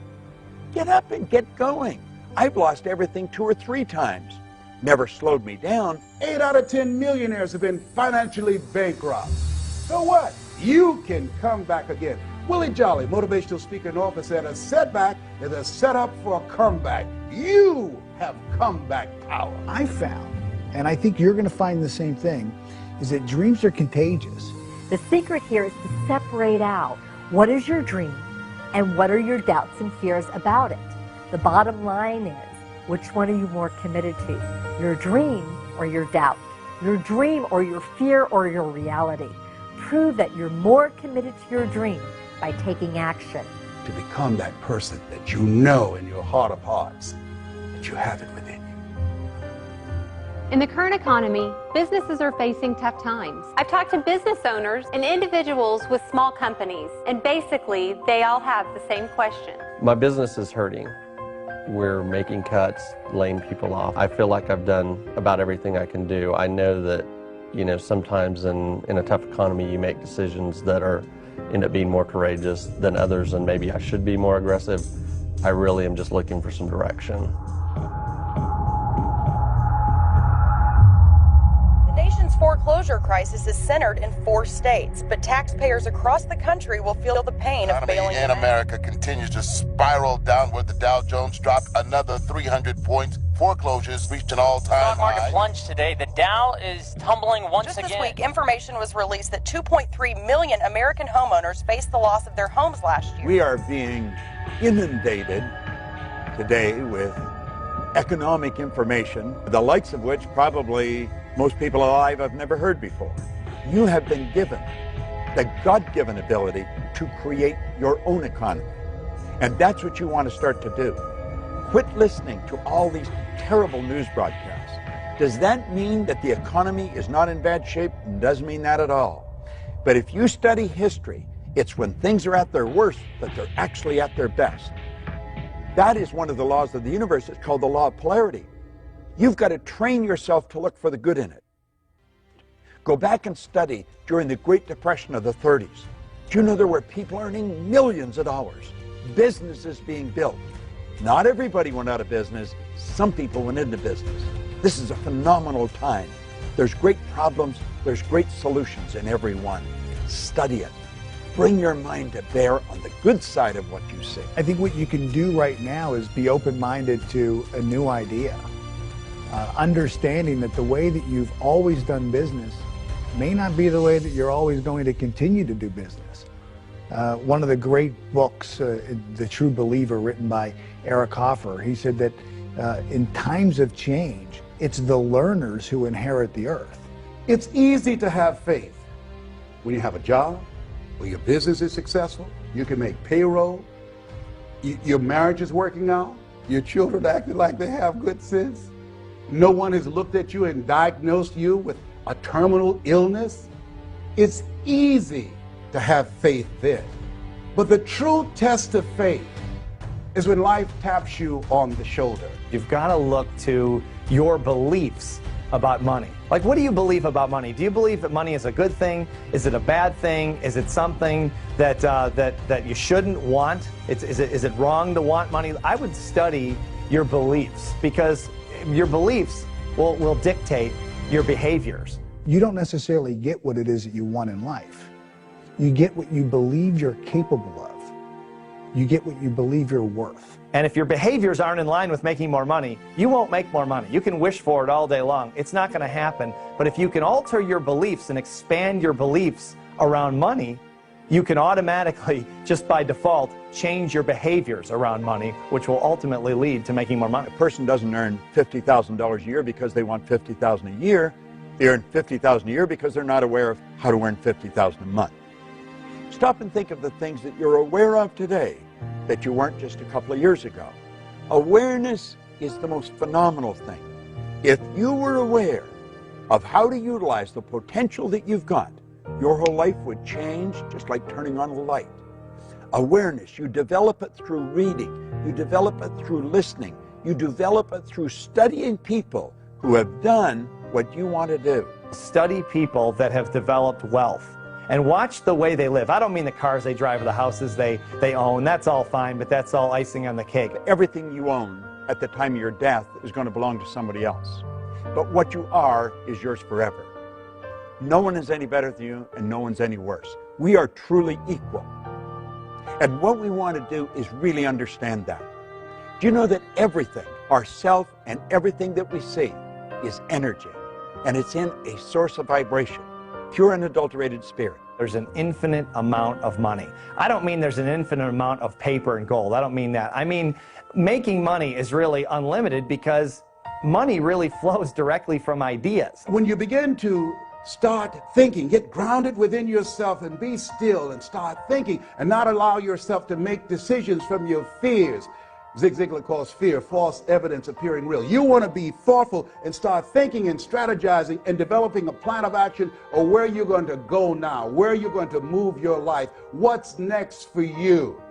Get up and get going. I've lost everything 2 or 3 times. Never slowed me down. 8 out of 10 millionaires have been financially bankrupt. So what? You can come back again. Willie Jolly, motivational speaker and author, said a setback is a setup for a comeback. You have comeback power. I found, and I think you're going to find the same thing, is that dreams are contagious. The secret here is to separate out what is your dream and what are your doubts and fears about it. The bottom line is, which one are you more committed to? Your dream or your doubt? Your dream or your fear or your reality? Prove that you're more committed to your dream by taking action. To become that person that you know in your heart of hearts that you have it within you. In the current economy, businesses are facing tough times. I've talked to business owners and individuals with small companies, and basically they all have the same question. My business is hurting. We're making cuts, laying people off. I feel like I've done about everything I can do. I know that, sometimes in a tough economy you make decisions that end up being more courageous than others, and maybe I should be more aggressive. I really am just looking for some direction. The nation's foreclosure crisis is centered in 4 states, but taxpayers across the country will feel the pain of bailing in America continues to spiral downward. The Dow Jones dropped another 300 points. Foreclosures reached an all-time high. Stock market plunged today. The Dow is tumbling once again. Just this week, information was released that 2.3 million American homeowners faced the loss of their homes last year. We are being inundated today with economic information, the likes of which probably most people alive have never heard before. You have been given the God-given ability to create your own economy. And that's what you want to start to do. Quit listening to all these terrible news broadcasts. Does that mean that the economy is not in bad shape? It doesn't mean that at all. But if you study history, it's when things are at their worst that they're actually at their best. That is one of the laws of the universe. It's called the law of polarity. You've got to train yourself to look for the good in it. Go back and study during the Great Depression of the 30s. Do you know there were people earning millions of dollars? Businesses being built. Not everybody went out of business. Some people went into business. This is a phenomenal time. There's great problems. There's great solutions in every one. Study it. Bring your mind to bear on the good side of what you see. I think what you can do right now is be open-minded to a new idea. Understanding that the way that you've always done business may not be the way that you're always going to continue to do business. One of the great books, The True Believer, written by Eric Hoffer, he said that in times of change, it's the learners who inherit the earth. It's easy to have faith when you have a job, when your business is successful, you can make payroll, your marriage is working out, your children acting like they have good sense, no one has looked at you and diagnosed you with a terminal illness. It's easy to have faith then. But the true test of faith is when life taps you on the shoulder. You've got to look to your beliefs about money. Like, what do you believe about money? Do you believe that money is a good thing? Is it a bad thing? Is it something that that you shouldn't want? Is it wrong to want money? I would study your beliefs, because your beliefs will dictate your behaviors. You don't necessarily get what it is that you want in life. You get what you believe you're capable of. You get what you believe you're worth. And if your behaviors aren't in line with making more money, you won't make more money. You can wish for it all day long. It's not going to happen. But if you can alter your beliefs and expand your beliefs around money, you can automatically, just by default, change your behaviors around money, which will ultimately lead to making more money. A person doesn't earn $50,000 a year because they want $50,000 a year. They earn $50,000 a year because they're not aware of how to earn $50,000 a month. Stop and think of the things that you're aware of today that you weren't just a couple of years ago. Awareness is the most phenomenal thing. If you were aware of how to utilize the potential that you've got, your whole life would change just like turning on a light. Awareness, you develop it through reading, you develop it through listening, you develop it through studying people who have done what you want to do. Study people that have developed wealth and watch the way they live. I don't mean the cars they drive or the houses they own. That's all fine, but that's all icing on the cake. Everything you own at the time of your death is going to belong to somebody else. But what you are is yours forever. No one is any better than you, and no one's any worse. We are truly equal. And what we want to do is really understand that. Do you know that everything, ourself and everything that we see, is energy? And it's in a source of vibration, pure and unadulterated spirit. There's an infinite amount of money. I don't mean there's an infinite amount of paper and gold. I don't mean that. I mean, making money is really unlimited because money really flows directly from ideas. When you begin to start thinking, get grounded within yourself and be still and start thinking and not allow yourself to make decisions from your fears. Zig Ziglar calls fear false evidence appearing real. You want to be thoughtful and start thinking and strategizing and developing a plan of action or where you're going to go now, where you're going to move your life, what's next for you.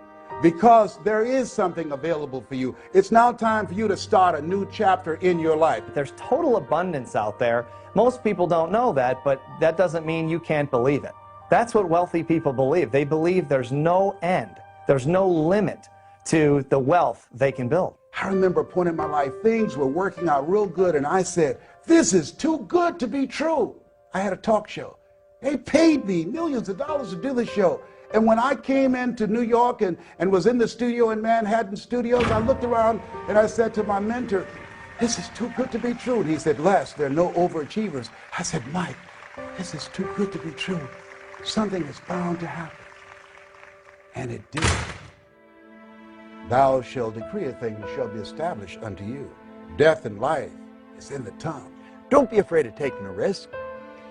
Because there is something available for you. It's now time for you to start a new chapter in your life. There's total abundance out there. Most people don't know that, but that doesn't mean you can't believe it. That's what wealthy people believe. They believe there's no end, there's no limit to the wealth they can build. I remember a point in my life, things were working out real good, and I said, this is too good to be true. I had a talk show. They paid me millions of dollars to do the show. And when I came into New York and was in the studio in Manhattan Studios, I looked around and I said to my mentor, this is too good to be true. And he said, Les, there are no overachievers. I said, Mike, this is too good to be true. Something is bound to happen. And it did. Thou shalt decree a thing, and shall be established unto you. Death and life is in the tongue. Don't be afraid of taking a risk.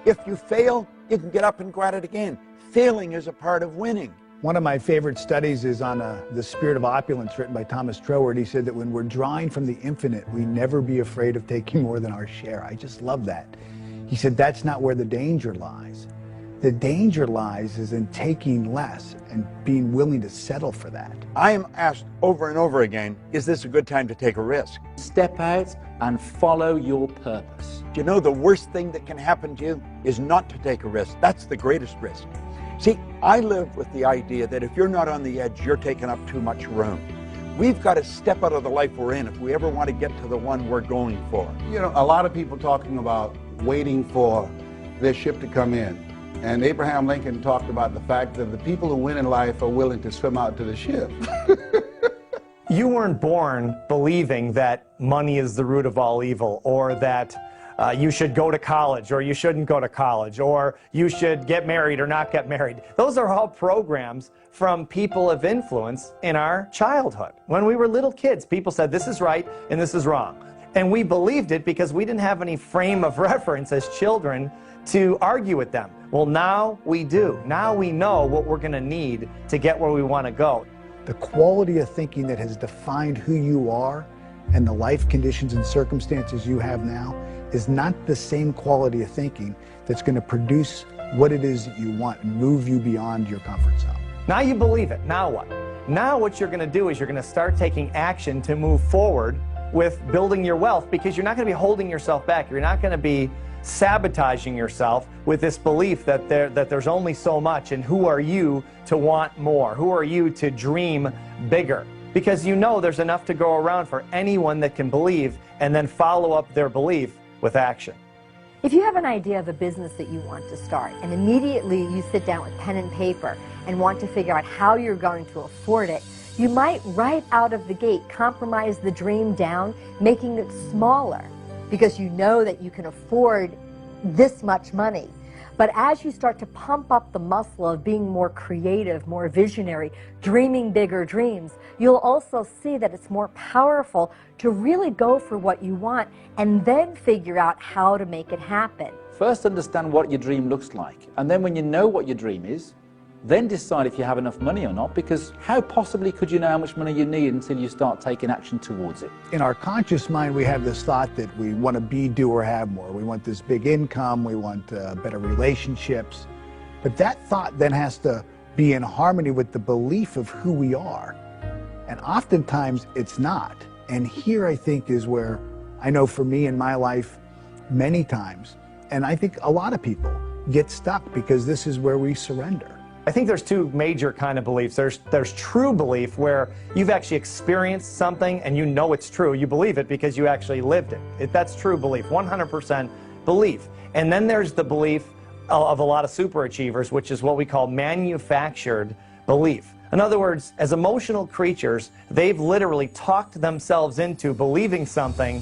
If you fail, you can get up and go at it again. Failing is a part of winning. One of my favorite studies is on The Spirit of Opulence, written by Thomas Troward. He said that when we're drawing from the infinite, we never be afraid of taking more than our share. I just love that. He said that's not where the danger lies. The danger lies is in taking less and being willing to settle for that. I am asked over and over again, is this a good time to take a risk? Step out and follow your purpose. Do you know the worst thing that can happen to you is not to take a risk? That's the greatest risk. See, I live with the idea that if you're not on the edge, you're taking up too much room. We've got to step out of the life we're in if we ever want to get to the one we're going for. You know, a lot of people talking about waiting for their ship to come in. And Abraham Lincoln talked about the fact that the people who win in life are willing to swim out to the ship. You weren't born believing that money is the root of all evil, or that you should go to college, or you shouldn't go to college, or you should get married or not get married. Those are all programs from people of influence in our childhood. When we were little kids, people said this is right and this is wrong. And we believed it because we didn't have any frame of reference as children to argue with them. Well, now we do. Now we know what we're going to need to get where we want to go. The quality of thinking that has defined who you are and the life conditions and circumstances you have now is not the same quality of thinking that's going to produce what it is that you want and move you beyond your comfort zone. Now you believe it. Now what? Now what you're going to do is you're going to start taking action to move forward with building your wealth, because you're not going to be holding yourself back. You're not going to be sabotaging yourself with this belief that there's only so much, and who are you to want more? Who are you to dream bigger? Because you know there's enough to go around for anyone that can believe and then follow up their belief with action. If you have an idea of a business that you want to start, and immediately you sit down with pen and paper and want to figure out how you're going to afford it, you might right out of the gate compromise the dream down, making it smaller, because you know that you can afford this much money. But as you start to pump up the muscle of being more creative, more visionary, dreaming bigger dreams, you'll also see that it's more powerful to really go for what you want and then figure out how to make it happen. first understand what your dream looks like. And then when you know what your dream is, then decide if you have enough money or not, because how possibly could you know how much money you need until you start taking action towards it? In our conscious mind, we have this thought that we want to be, do, or have more. We want this big income, we want better relationships. But that thought then has to be in harmony with the belief of who we are. And oftentimes it's not. And here I think is where I know for me in my life, many times, and I think a lot of people get stuck because this is where we surrender. I think there's two major kind of beliefs. There's true belief, where you've actually experienced something and you know it's true. You believe it because you actually lived it. That's true belief, 100% belief. And then there's the belief of a lot of superachievers, which is what we call manufactured belief. In other words, as emotional creatures, they've literally talked themselves into believing something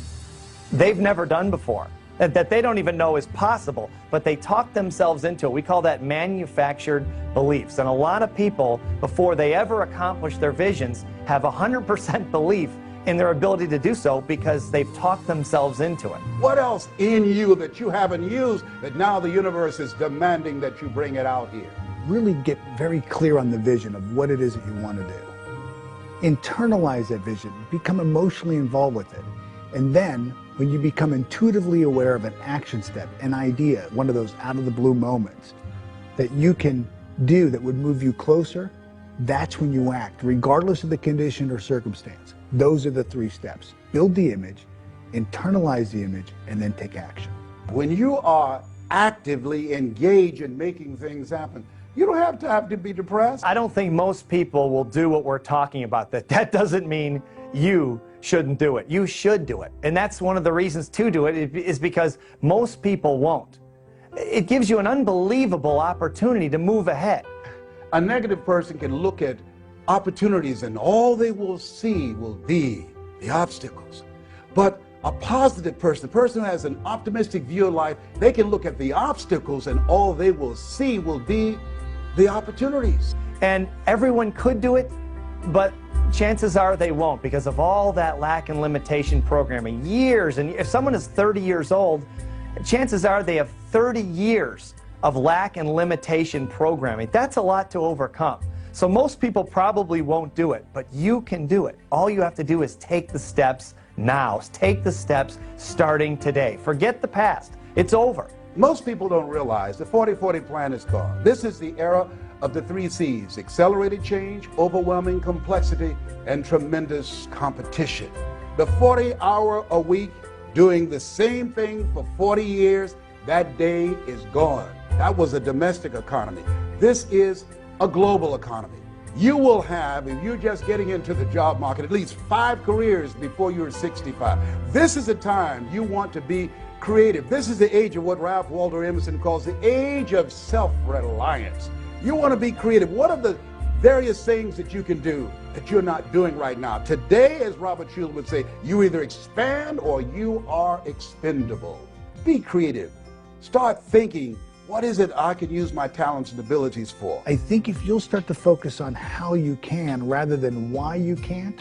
they've never done before, that they don't even know is possible, but they talk themselves into it. We call that manufactured beliefs. And a lot of people, before they ever accomplish their visions, have 100% belief in their ability to do so because they've talked themselves into it. What else in you that you haven't used that now the universe is demanding that you bring it out here? Really get very clear on the vision of what it is that you want to do. Internalize that vision, become emotionally involved with it. And then when you become intuitively aware of an action step, an idea, one of those out of the blue moments that you can do that would move you closer, that's when you act, regardless of the condition or circumstance. Those are the 3 steps. Build the image, internalize the image, and then take action. When you are actively engaged in making things happen, you don't have to be depressed. I don't think most people will do what we're talking about. That doesn't mean you shouldn't do it. You should do it. And that's one of the reasons to do it, is because most people won't. It gives you an unbelievable opportunity to move ahead. A negative person can look at opportunities and all they will see will be the obstacles. But a positive person, a person who has an optimistic view of life, they can look at the obstacles and all they will see will be the opportunities. And everyone could do it, but chances are they won't because of all that lack and limitation programming. Years, and if someone is 30 years old, chances are they have 30 years of lack and limitation programming. That's a lot to overcome. So most people probably won't do it, but you can do it. All you have to do is take the steps now. Take the steps starting today. Forget the past. It's over. Most people don't realize the 40-40 plan is gone. This is the era of the 3 C's: accelerated change, overwhelming complexity, and tremendous competition. The 40-hour-a-week doing the same thing for 40 years, that day is gone. That was a domestic economy. This is a global economy. You will have, if you're just getting into the job market, at least 5 careers before you're 65. This is the time you want to be creative. This is the age of what Ralph Waldo Emerson calls the age of self-reliance. You want to be creative. What are the various things that you can do that you're not doing right now? Today, as Robert Schuller would say, you either expand or you are expendable. Be creative. Start thinking, what is it I can use my talents and abilities for? I think if you'll start to focus on how you can rather than why you can't,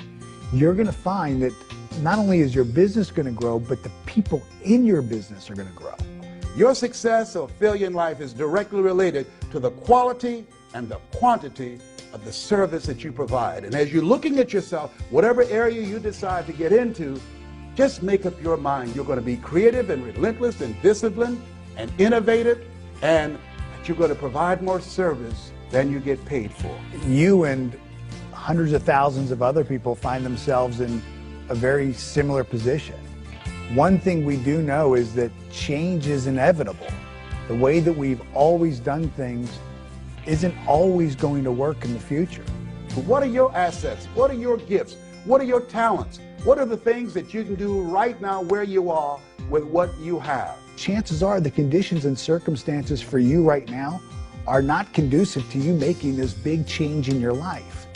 you're going to find that not only is your business going to grow, but the people in your business are going to grow. Your success or failure in life is directly related to the quality and the quantity of the service that you provide. And as you're looking at yourself, whatever area you decide to get into, just make up your mind. You're going to be creative and relentless and disciplined and innovative, and that you're going to provide more service than you get paid for. You and hundreds of thousands of other people find themselves in a very similar position. One thing we do know is that change is inevitable. The way that we've always done things isn't always going to work in the future. What are your assets? What are your gifts? What are your talents? What are the things that you can do right now where you are with what you have? Chances are the conditions and circumstances for you right now are not conducive to you making this big change in your life.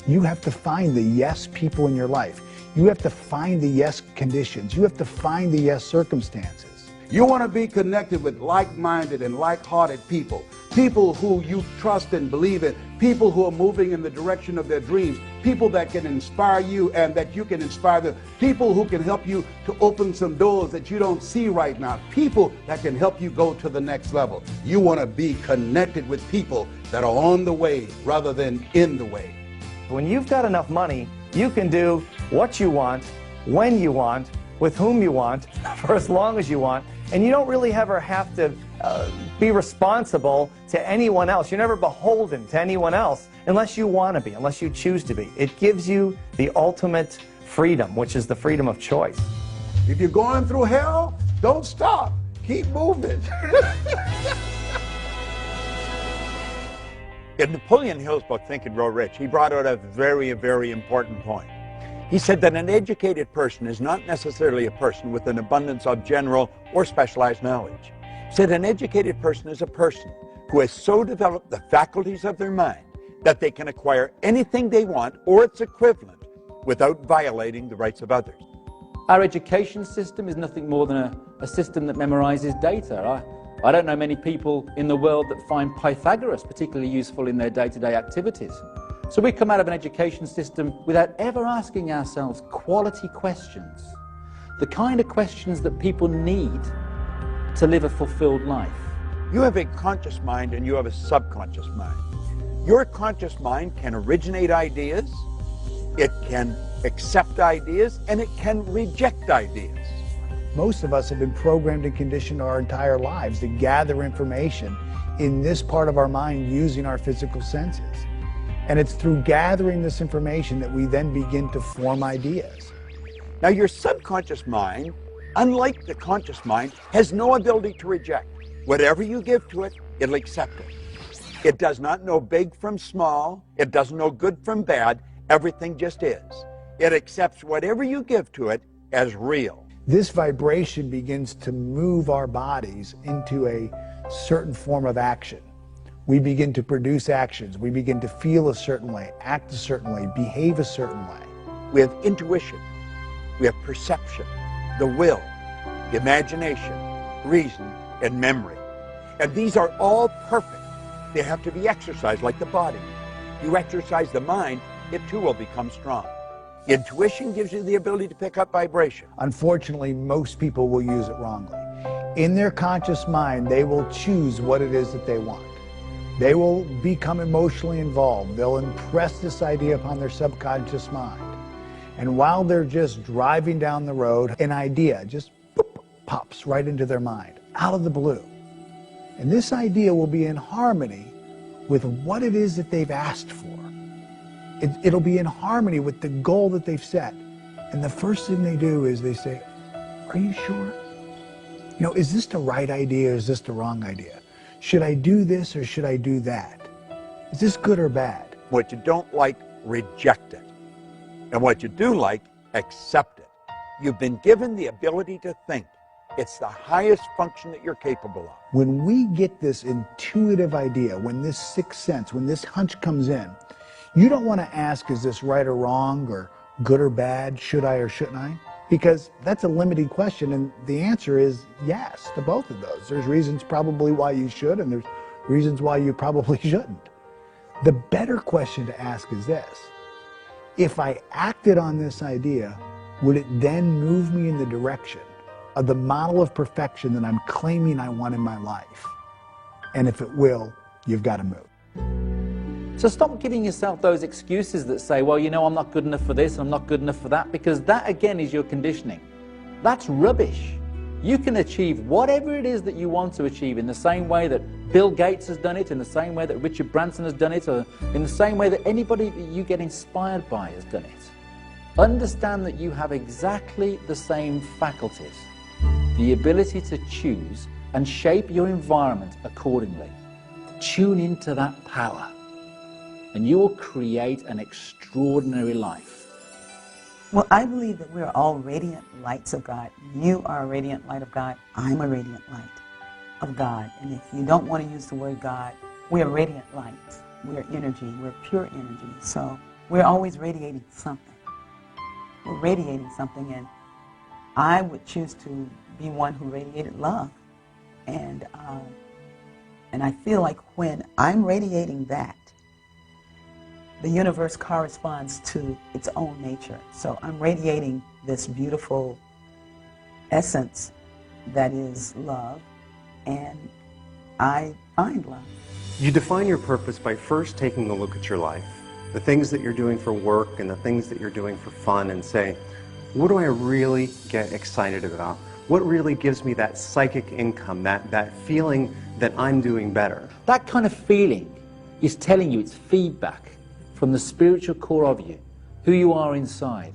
You have to find the yes people in your life. You have to find the yes conditions. You have to find the yes circumstances. You want to be connected with like-minded and like-hearted people. people who you trust and believe in, people who are moving in the direction of their dreams, people that can inspire you and that you can inspire them, people who can help you to open some doors that you don't see right now, people that can help you go to the next level. You want to be connected with people that are on the way rather than in the way. When you've got enough money, you can do what you want, when you want, with whom you want, for as long as you want, and you don't really ever have to be responsible to anyone else. You're never beholden to anyone else unless you want to be, unless you choose to be. It gives you the ultimate freedom, which is the freedom of choice. If you're going through hell, don't stop. Keep moving. In Napoleon Hill's book, Think and Grow Rich, he brought out a very, very important point. He said that an educated person is not necessarily a person with an abundance of general or specialized knowledge. He said an educated person is a person who has so developed the faculties of their mind that they can acquire anything they want or its equivalent without violating the rights of others. Our education system is nothing more than a system that memorizes data. I don't know many people in the world that find Pythagoras particularly useful in their day-to-day activities. So we come out of an education system without ever asking ourselves quality questions, the kind of questions that people need to live a fulfilled life. You have a conscious mind and you have a subconscious mind. Your conscious mind can originate ideas, it can accept ideas, and it can reject ideas. Most of us have been programmed and conditioned our entire lives to gather information in this part of our mind using our physical senses. And it's through gathering this information that we then begin to form ideas. Now, your subconscious mind, unlike the conscious mind, has no ability to reject. Whatever you give to it, it'll accept it. It does not know big from small. It doesn't know good from bad. Everything just is. It accepts whatever you give to it as real. This vibration begins to move our bodies into a certain form of action. We begin to produce actions. We begin to feel a certain way, act a certain way, behave a certain way. We have intuition. We have perception, the will, the imagination, reason, and memory. And these are all perfect. They have to be exercised like the body. You exercise the mind, it too will become strong. Intuition gives you the ability to pick up vibration. Unfortunately, most people will use it wrongly. In their conscious mind, they will choose what it is that they want. They will become emotionally involved. They'll impress this idea upon their subconscious mind. And while they're just driving down the road, an idea just pops right into their mind, out of the blue. And this idea will be in harmony with what it is that they've asked for. It'll be in harmony with the goal that they've set. And the first thing they do is they say, "Are you sure? You know, is this the right idea or is this the wrong idea? Should I do this or should I do that? Is this good or bad?" What you don't like, reject it. And what you do like, accept it. You've been given the ability to think. It's the highest function that you're capable of. When we get this intuitive idea, when this sixth sense, when this hunch comes in, you don't want to ask, is this right or wrong, or good or bad, should I or shouldn't I? Because that's a limiting question, and the answer is yes to both of those. There's reasons probably why you should, and there's reasons why you probably shouldn't. The better question to ask is this: if I acted on this idea, would it then move me in the direction of the model of perfection that I'm claiming I want in my life? And if it will, you've got to move. So stop giving yourself those excuses that say, well, you know, I'm not good enough for this, I'm not good enough for that, because that again is your conditioning. That's rubbish. You can achieve whatever it is that you want to achieve in the same way that Bill Gates has done it, in the same way that Richard Branson has done it, or in the same way that anybody that you get inspired by has done it. Understand that you have exactly the same faculties, the ability to choose and shape your environment accordingly. Tune into that power, and you will create an extraordinary life. Well, I believe that we're all radiant lights of God. You are a radiant light of God. I'm a radiant light of God. And if you don't want to use the word God, we are radiant lights. We're energy. We're pure energy. So we're always radiating something. We're radiating something, and I would choose to be one who radiated love. And And I feel like when I'm radiating that, the universe corresponds to its own nature. So I'm radiating this beautiful essence that is love, and I find love. You define your purpose by first taking a look at your life, the things that you're doing for work and the things that you're doing for fun, and say, what do I really get excited about? What really gives me that psychic income, that feeling that I'm doing better? That kind of feeling is telling you, it's feedback from the spiritual core of you, who you are inside.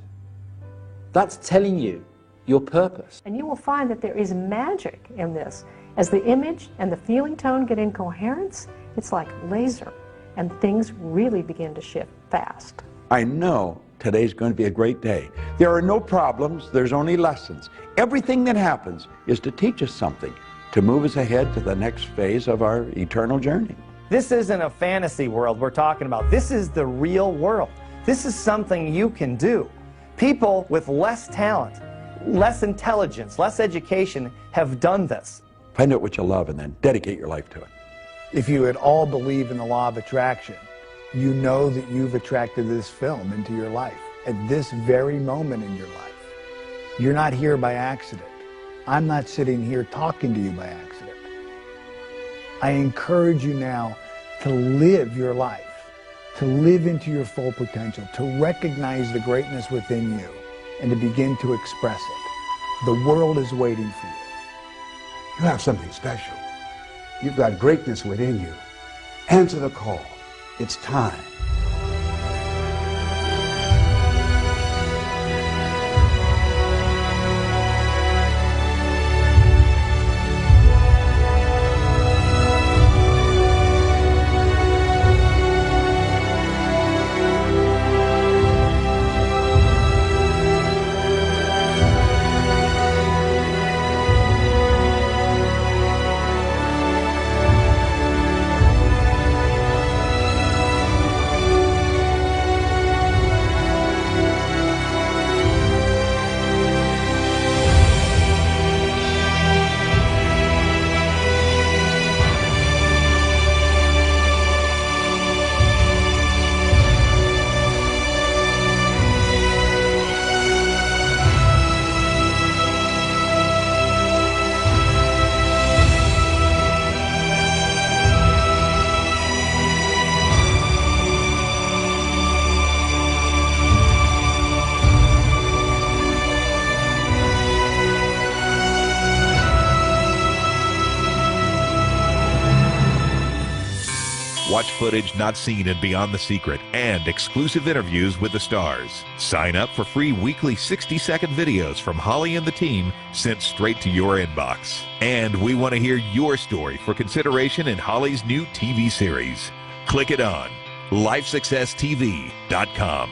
That's telling you your purpose. And you will find that there is magic in this. As the image and the feeling tone get in coherence, it's like laser, and things really begin to shift fast. I know today's going to be a great day. There are no problems, there's only lessons. Everything that happens is to teach us something, to move us ahead to the next phase of our eternal journey. This isn't a fantasy world we're talking about. This is the real world. This is something you can do. People with less talent, less intelligence, less education have done this. Find out what you love and then dedicate your life to it. If you at all believe in the law of attraction, you know that you've attracted this film into your life at this very moment in your life. You're not here by accident. I'm not sitting here talking to you by accident. I encourage you now to live your life, to live into your full potential, to recognize the greatness within you, and to begin to express it. The world is waiting for you. You have something special. You've got greatness within you. Answer the call. It's time. Watch footage not seen in Beyond the Secret and exclusive interviews with the stars. Sign up for free weekly 60-second videos from Holly and the team sent straight to your inbox. And we want to hear your story for consideration in Holly's new TV series. Click it on LifeSuccessTV.com.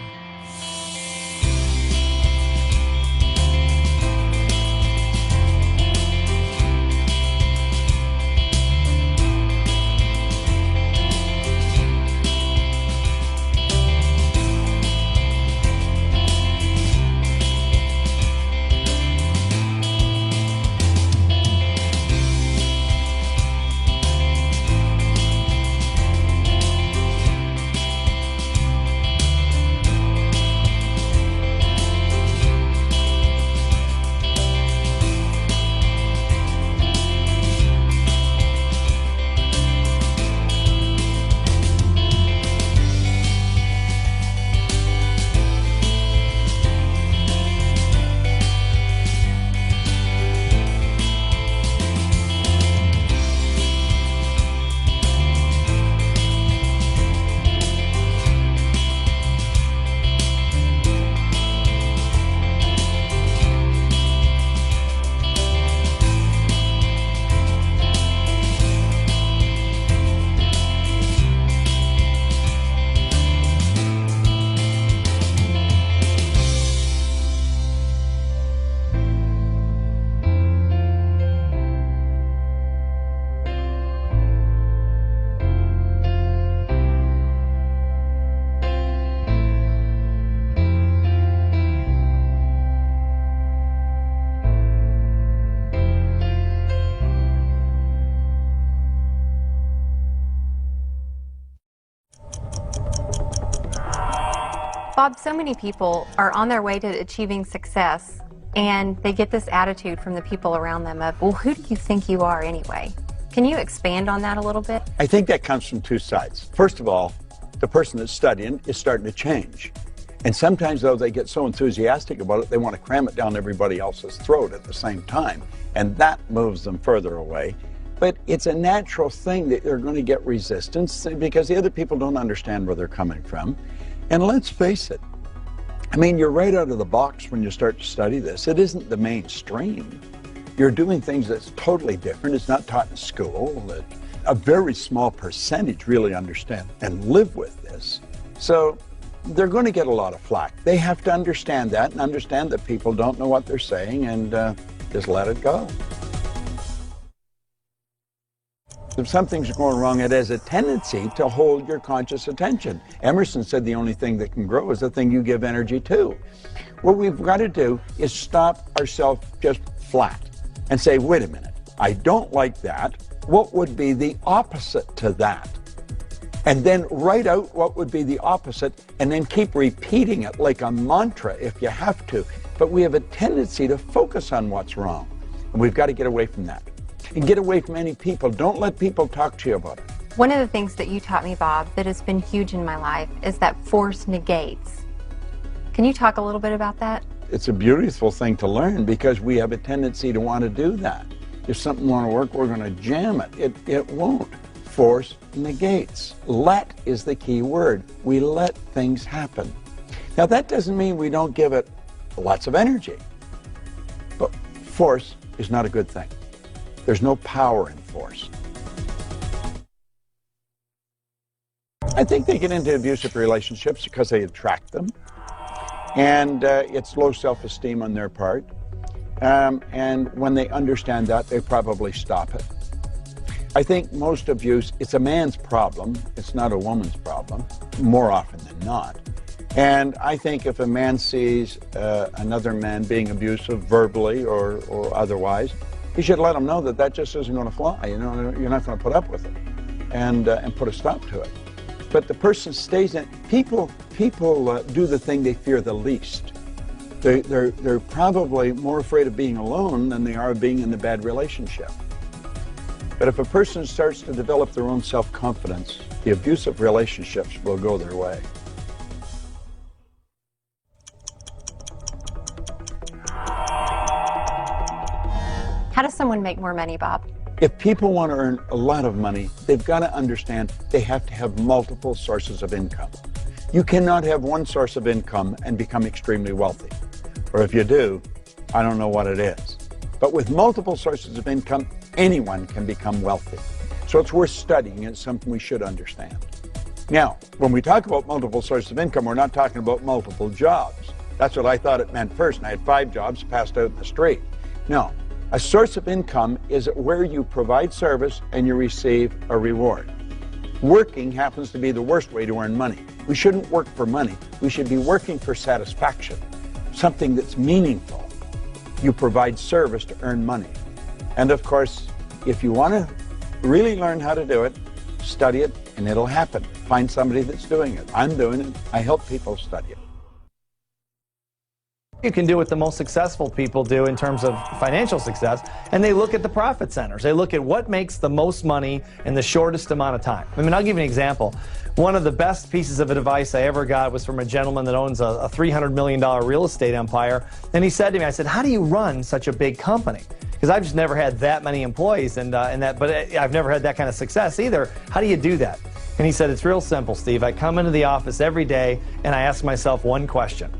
Bob, so many people are on their way to achieving success, and they get this attitude from the people around them of, well, who do you think you are anyway? Can you expand on that a little bit? I think that comes from two sides. First of all, the person that's studying is starting to change. And sometimes, though, they get so enthusiastic about it, they want to cram it down everybody else's throat at the same time. And that moves them further away. But it's a natural thing that they're going to get resistance because the other people don't understand where they're coming from. And let's face it, I mean, you're right out of the box when you start to study this. It isn't the mainstream. You're doing things that's totally different. It's not taught in school. A very small percentage really understand and live with this. So they're going to get a lot of flack. They have to understand that and understand that people don't know what they're saying and just let it go. If something's going wrong, it has a tendency to hold your conscious attention. Emerson said the only thing that can grow is the thing you give energy to. What we've got to do is stop ourselves just flat and say, wait a minute, I don't like that. What would be the opposite to that? And then write out what would be the opposite and then keep repeating it like a mantra if you have to. But we have a tendency to focus on what's wrong. And we've got to get away from that. And get away from any people. Don't let people talk to you about it. One of the things that you taught me, Bob, that has been huge in my life is that force negates. Can you talk a little bit about that? It's a beautiful thing to learn because we have a tendency to want to do that. If something won't work, we're going to jam it. It won't. Force negates. Let is the key word. We let things happen. Now, that doesn't mean we don't give it lots of energy. But force is not a good thing. There's no power in force. I think they get into abusive relationships because they attract them. And it's low self-esteem on their part. And when they understand that, they probably stop it. I think most abuse, it's a man's problem. It's not a woman's problem, more often than not. And I think if a man sees another man being abusive verbally or otherwise, he should let him know that that just isn't going to fly. You know, you're not going to put up with it and put a stop to it. But the person stays in. People do the thing they fear the least. They're probably more afraid of being alone than they are of being in the bad relationship. But if a person starts to develop their own self-confidence, the abusive relationships will go their way. How does someone make more money, Bob? If people want to earn a lot of money, they've got to understand they have to have multiple sources of income. You cannot have one source of income and become extremely wealthy. Or if you do, I don't know what it is. But with multiple sources of income, anyone can become wealthy. So it's worth studying. It's something we should understand. Now, when we talk about multiple sources of income, we're not talking about multiple jobs. That's what I thought it meant first, and I had 5 jobs passed out in the street. No. A source of income is where you provide service and you receive a reward. Working happens to be the worst way to earn money. We shouldn't work for money. We should be working for satisfaction, something that's meaningful. You provide service to earn money. And of course, if you want to really learn how to do it, study it and it'll happen. Find somebody that's doing it. I'm doing it. I help people study it. You can do what the most successful people do in terms of financial success, and they look at the profit centers. They look at what makes the most money in the shortest amount of time. I mean, I'll give you an example. One of the best pieces of advice I ever got was from a gentleman that owns a $300 million real estate empire, and he said to me, I said, how do you run such a big company? Because I've just never had that many employees, but I've never had that kind of success either. How do you do that? And he said, it's real simple, Steve. I come into the office every day and I ask myself one question.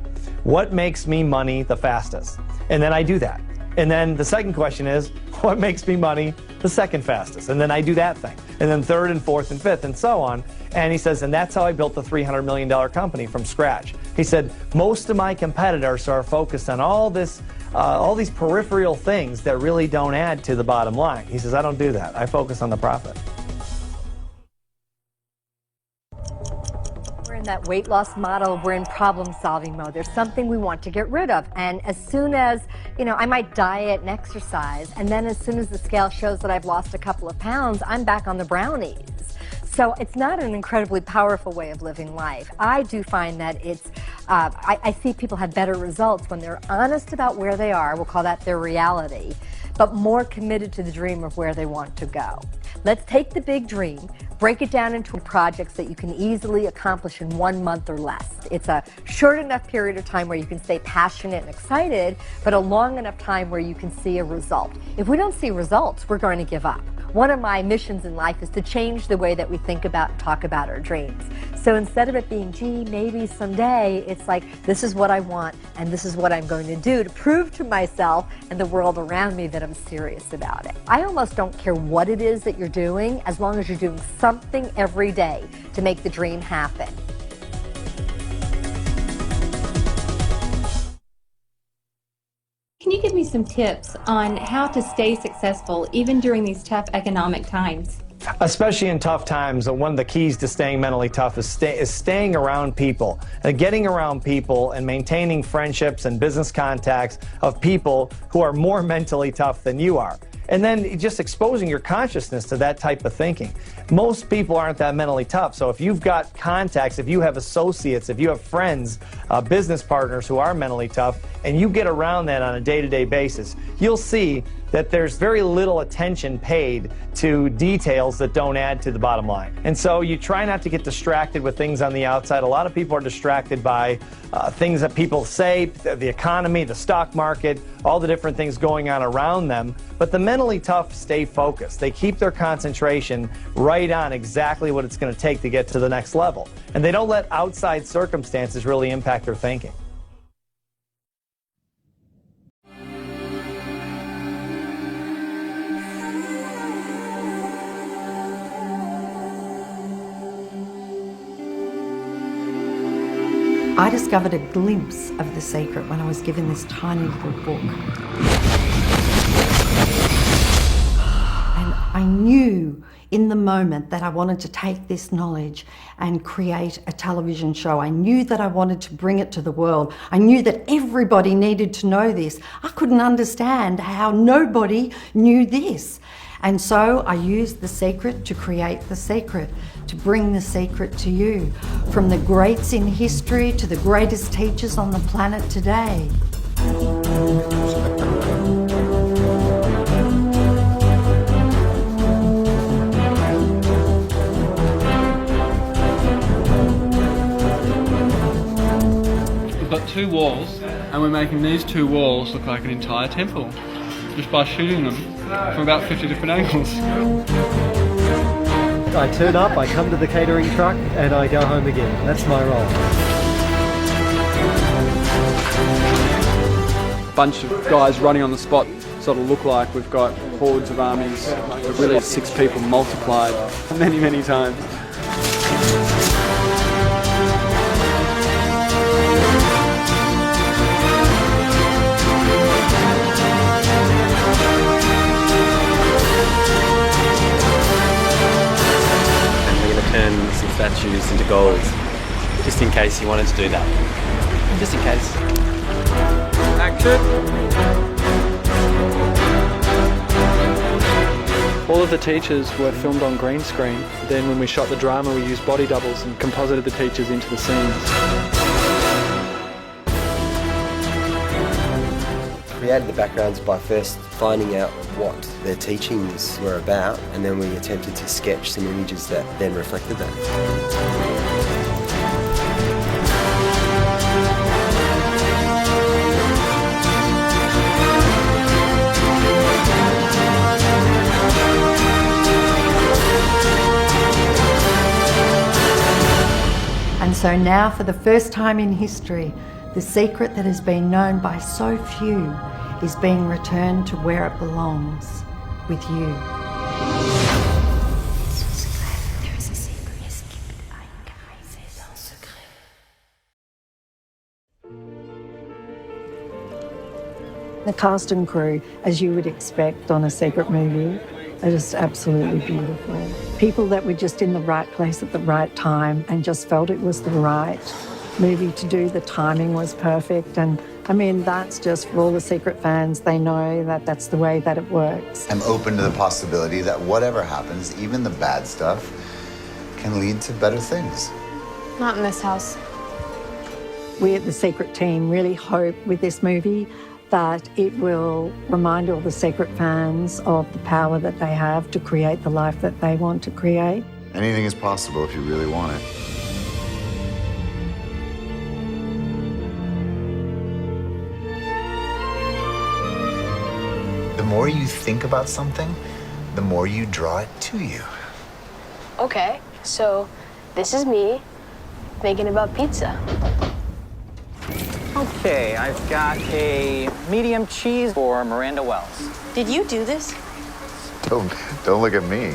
What makes me money the fastest? And then I do that. And then the second question is, what makes me money the second fastest? And then I do that thing. And then third and fourth and fifth and so on. And he says, and that's how I built the $300 million company from scratch. He said, most of my competitors are focused on all these peripheral things that really don't add to the bottom line. He says, I don't do that. I focus on the profit. In that weight loss model, we're in problem-solving mode. There's something we want to get rid of, and as soon as, I might diet and exercise, and then as soon as the scale shows that I've lost a couple of pounds, I'm back on the brownies. So it's not an incredibly powerful way of living life. I do find that it's I see people have better results when they're honest about where they are, we'll call that their reality, but more committed to the dream of where they want to go. Let's take the big dream, break it down into projects that you can easily accomplish in 1 month or less. It's a short enough period of time where you can stay passionate and excited, but a long enough time where you can see a result. If we don't see results, we're going to give up. One of my missions in life is to change the way that we think about and talk about our dreams. So instead of it being, gee, maybe someday, it's like, this is what I want and this is what I'm going to do to prove to myself and the world around me that I'm serious about it. I almost don't care what it is that you're doing, as long as you're doing something every day to make the dream happen. Can you give me some tips on how to stay successful even during these tough economic times? Especially in tough times, one of the keys to staying mentally tough is staying around people. Getting around people and maintaining friendships and business contacts of people who are more mentally tough than you are. And then just exposing your consciousness to that type of thinking. Most people aren't that mentally tough, so if you've got contacts, if you have associates, if you have friends, business partners who are mentally tough, and you get around that on a day-to-day basis, you'll see that there's very little attention paid to details that don't add to the bottom line. And so you try not to get distracted with things on the outside. A lot of people are distracted by things that people say, the economy, the stock market, all the different things going on around them. But the mentally tough stay focused. They keep their concentration right on exactly what it's going to take to get to the next level. And they don't let outside circumstances really impact their thinking. I discovered a glimpse of the secret when I was given this tiny little book. And I knew in the moment that I wanted to take this knowledge and create a television show. I knew that I wanted to bring it to the world. I knew that everybody needed to know this. I couldn't understand how nobody knew this. And so I used the secret to create the secret, to bring the secret to you, from the greats in history to the greatest teachers on the planet today. We've got 2 walls, and we're making these 2 walls look like an entire temple, just by shooting them from about 50 different angles. I turn up, I come to the catering truck, and I go home again. That's my role. Bunch of guys running on the spot sort of look like we've got hordes of armies, but really 6 people multiplied many, many times. Turn some statues into gold, just in case you wanted to do that. Just in case. Action! All of the teachers were filmed on green screen. Then when we shot the drama, we used body doubles and composited the teachers into the scenes. Created the backgrounds by first finding out what their teachings were about, and then we attempted to sketch some images that then reflected that. And so now, for the first time in history, the secret that has been known by so few is being returned to where it belongs, with you. The cast and crew, as you would expect on a secret movie, are just absolutely beautiful. People that were just in the right place at the right time and just felt it was the right movie to do. The timing was perfect, and I mean, that's just for all the secret fans. They know that that's the way that it works. I'm open to the possibility that whatever happens, even the bad stuff, can lead to better things. Not in this house. We at the Secret team really hope with this movie that it will remind all the Secret fans of the power that they have to create the life that they want to create. Anything is possible if you really want it. The more you think about something, the more you draw it to you. Okay, so this is me thinking about pizza. Okay, I've got a medium cheese for Miranda Wells. Did you do this? Don't look at me.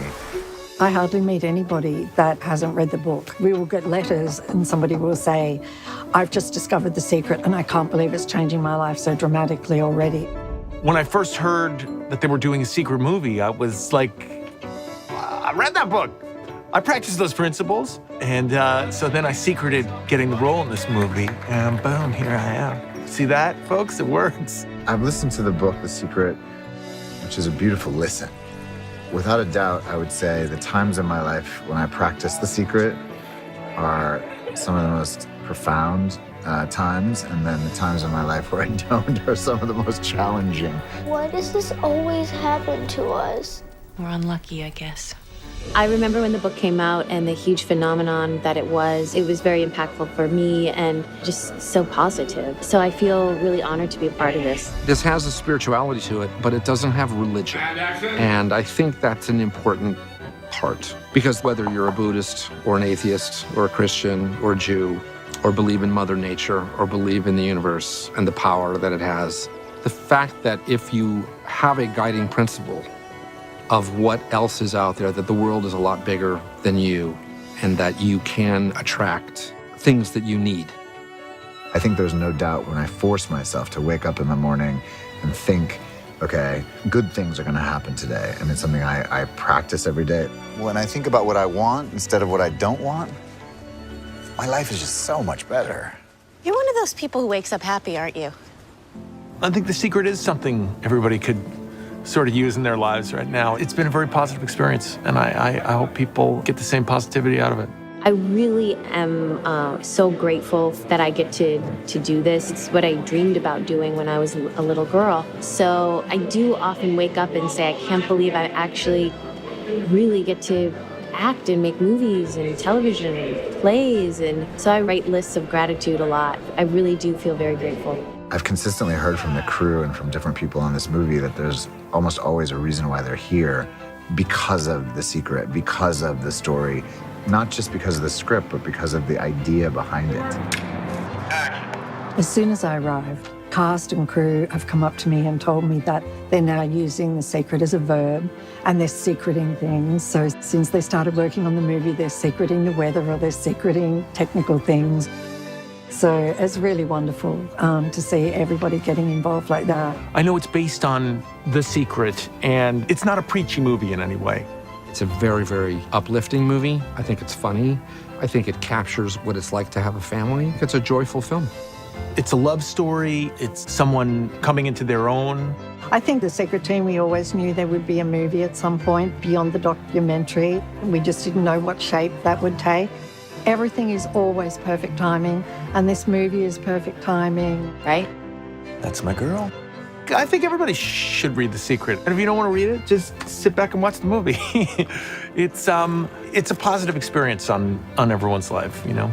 I hardly meet anybody that hasn't read the book. We will get letters and somebody will say, I've just discovered The Secret and I can't believe it's changing my life so dramatically already. When I first heard that they were doing a secret movie, I was like, I read that book. I practiced those principles. And so then I secreted getting the role in this movie, and boom, here I am. See that, folks? It works. I've listened to the book, The Secret, which is a beautiful listen. Without a doubt, I would say the times in my life when I practice The Secret are some of the most profound times, and then the times in my life where I don't are some of the most challenging. Why does this always happen to us? We're unlucky, I guess. I remember when the book came out and the huge phenomenon that it was very impactful for me and just so positive. So I feel really honored to be a part of this. This has a spirituality to it, but it doesn't have religion. And I think that's an important part. Because whether you're a Buddhist or an atheist or a Christian or a Jew or believe in Mother Nature or believe in the universe and the power that it has, the fact that if you have a guiding principle of what else is out there, that the world is a lot bigger than you and that you can attract things that you need. I think there's no doubt when I force myself to wake up in the morning and think, okay, good things are gonna happen today. And it's something I practice every day. When I think about what I want instead of what I don't want, my life is just so much better. You're one of those people who wakes up happy, aren't you? I think The Secret is something everybody could sort of use in their lives right now. It's been a very positive experience, and I hope people get the same positivity out of it. I really am so grateful that I get to do this. It's what I dreamed about doing when I was a little girl. So I do often wake up and say, I can't believe I actually really get to act and make movies and television and plays. And so I write lists of gratitude a lot. I really do feel very grateful. I've consistently heard from the crew and from different people on this movie that there's almost always a reason why they're here because of The Secret, because of the story, not just because of the script, but because of the idea behind it. As soon as I arrived, cast and crew have come up to me and told me that they're now using The Secret as a verb and they're secreting things. So since they started working on the movie, they're secreting the weather or they're secreting technical things. So it's really wonderful to see everybody getting involved like that. I know it's based on The Secret, and it's not a preachy movie in any way. It's a very, very uplifting movie. I think it's funny. I think it captures what it's like to have a family. It's a joyful film. It's a love story. It's someone coming into their own. I think The Secret team, we always knew there would be a movie at some point beyond the documentary. We just didn't know what shape that would take. Everything is always perfect timing, and this movie is perfect timing. Right? That's my girl. I think everybody should read The Secret. And if you don't want to read it, just sit back and watch the movie. It's a positive experience on everyone's life, you know?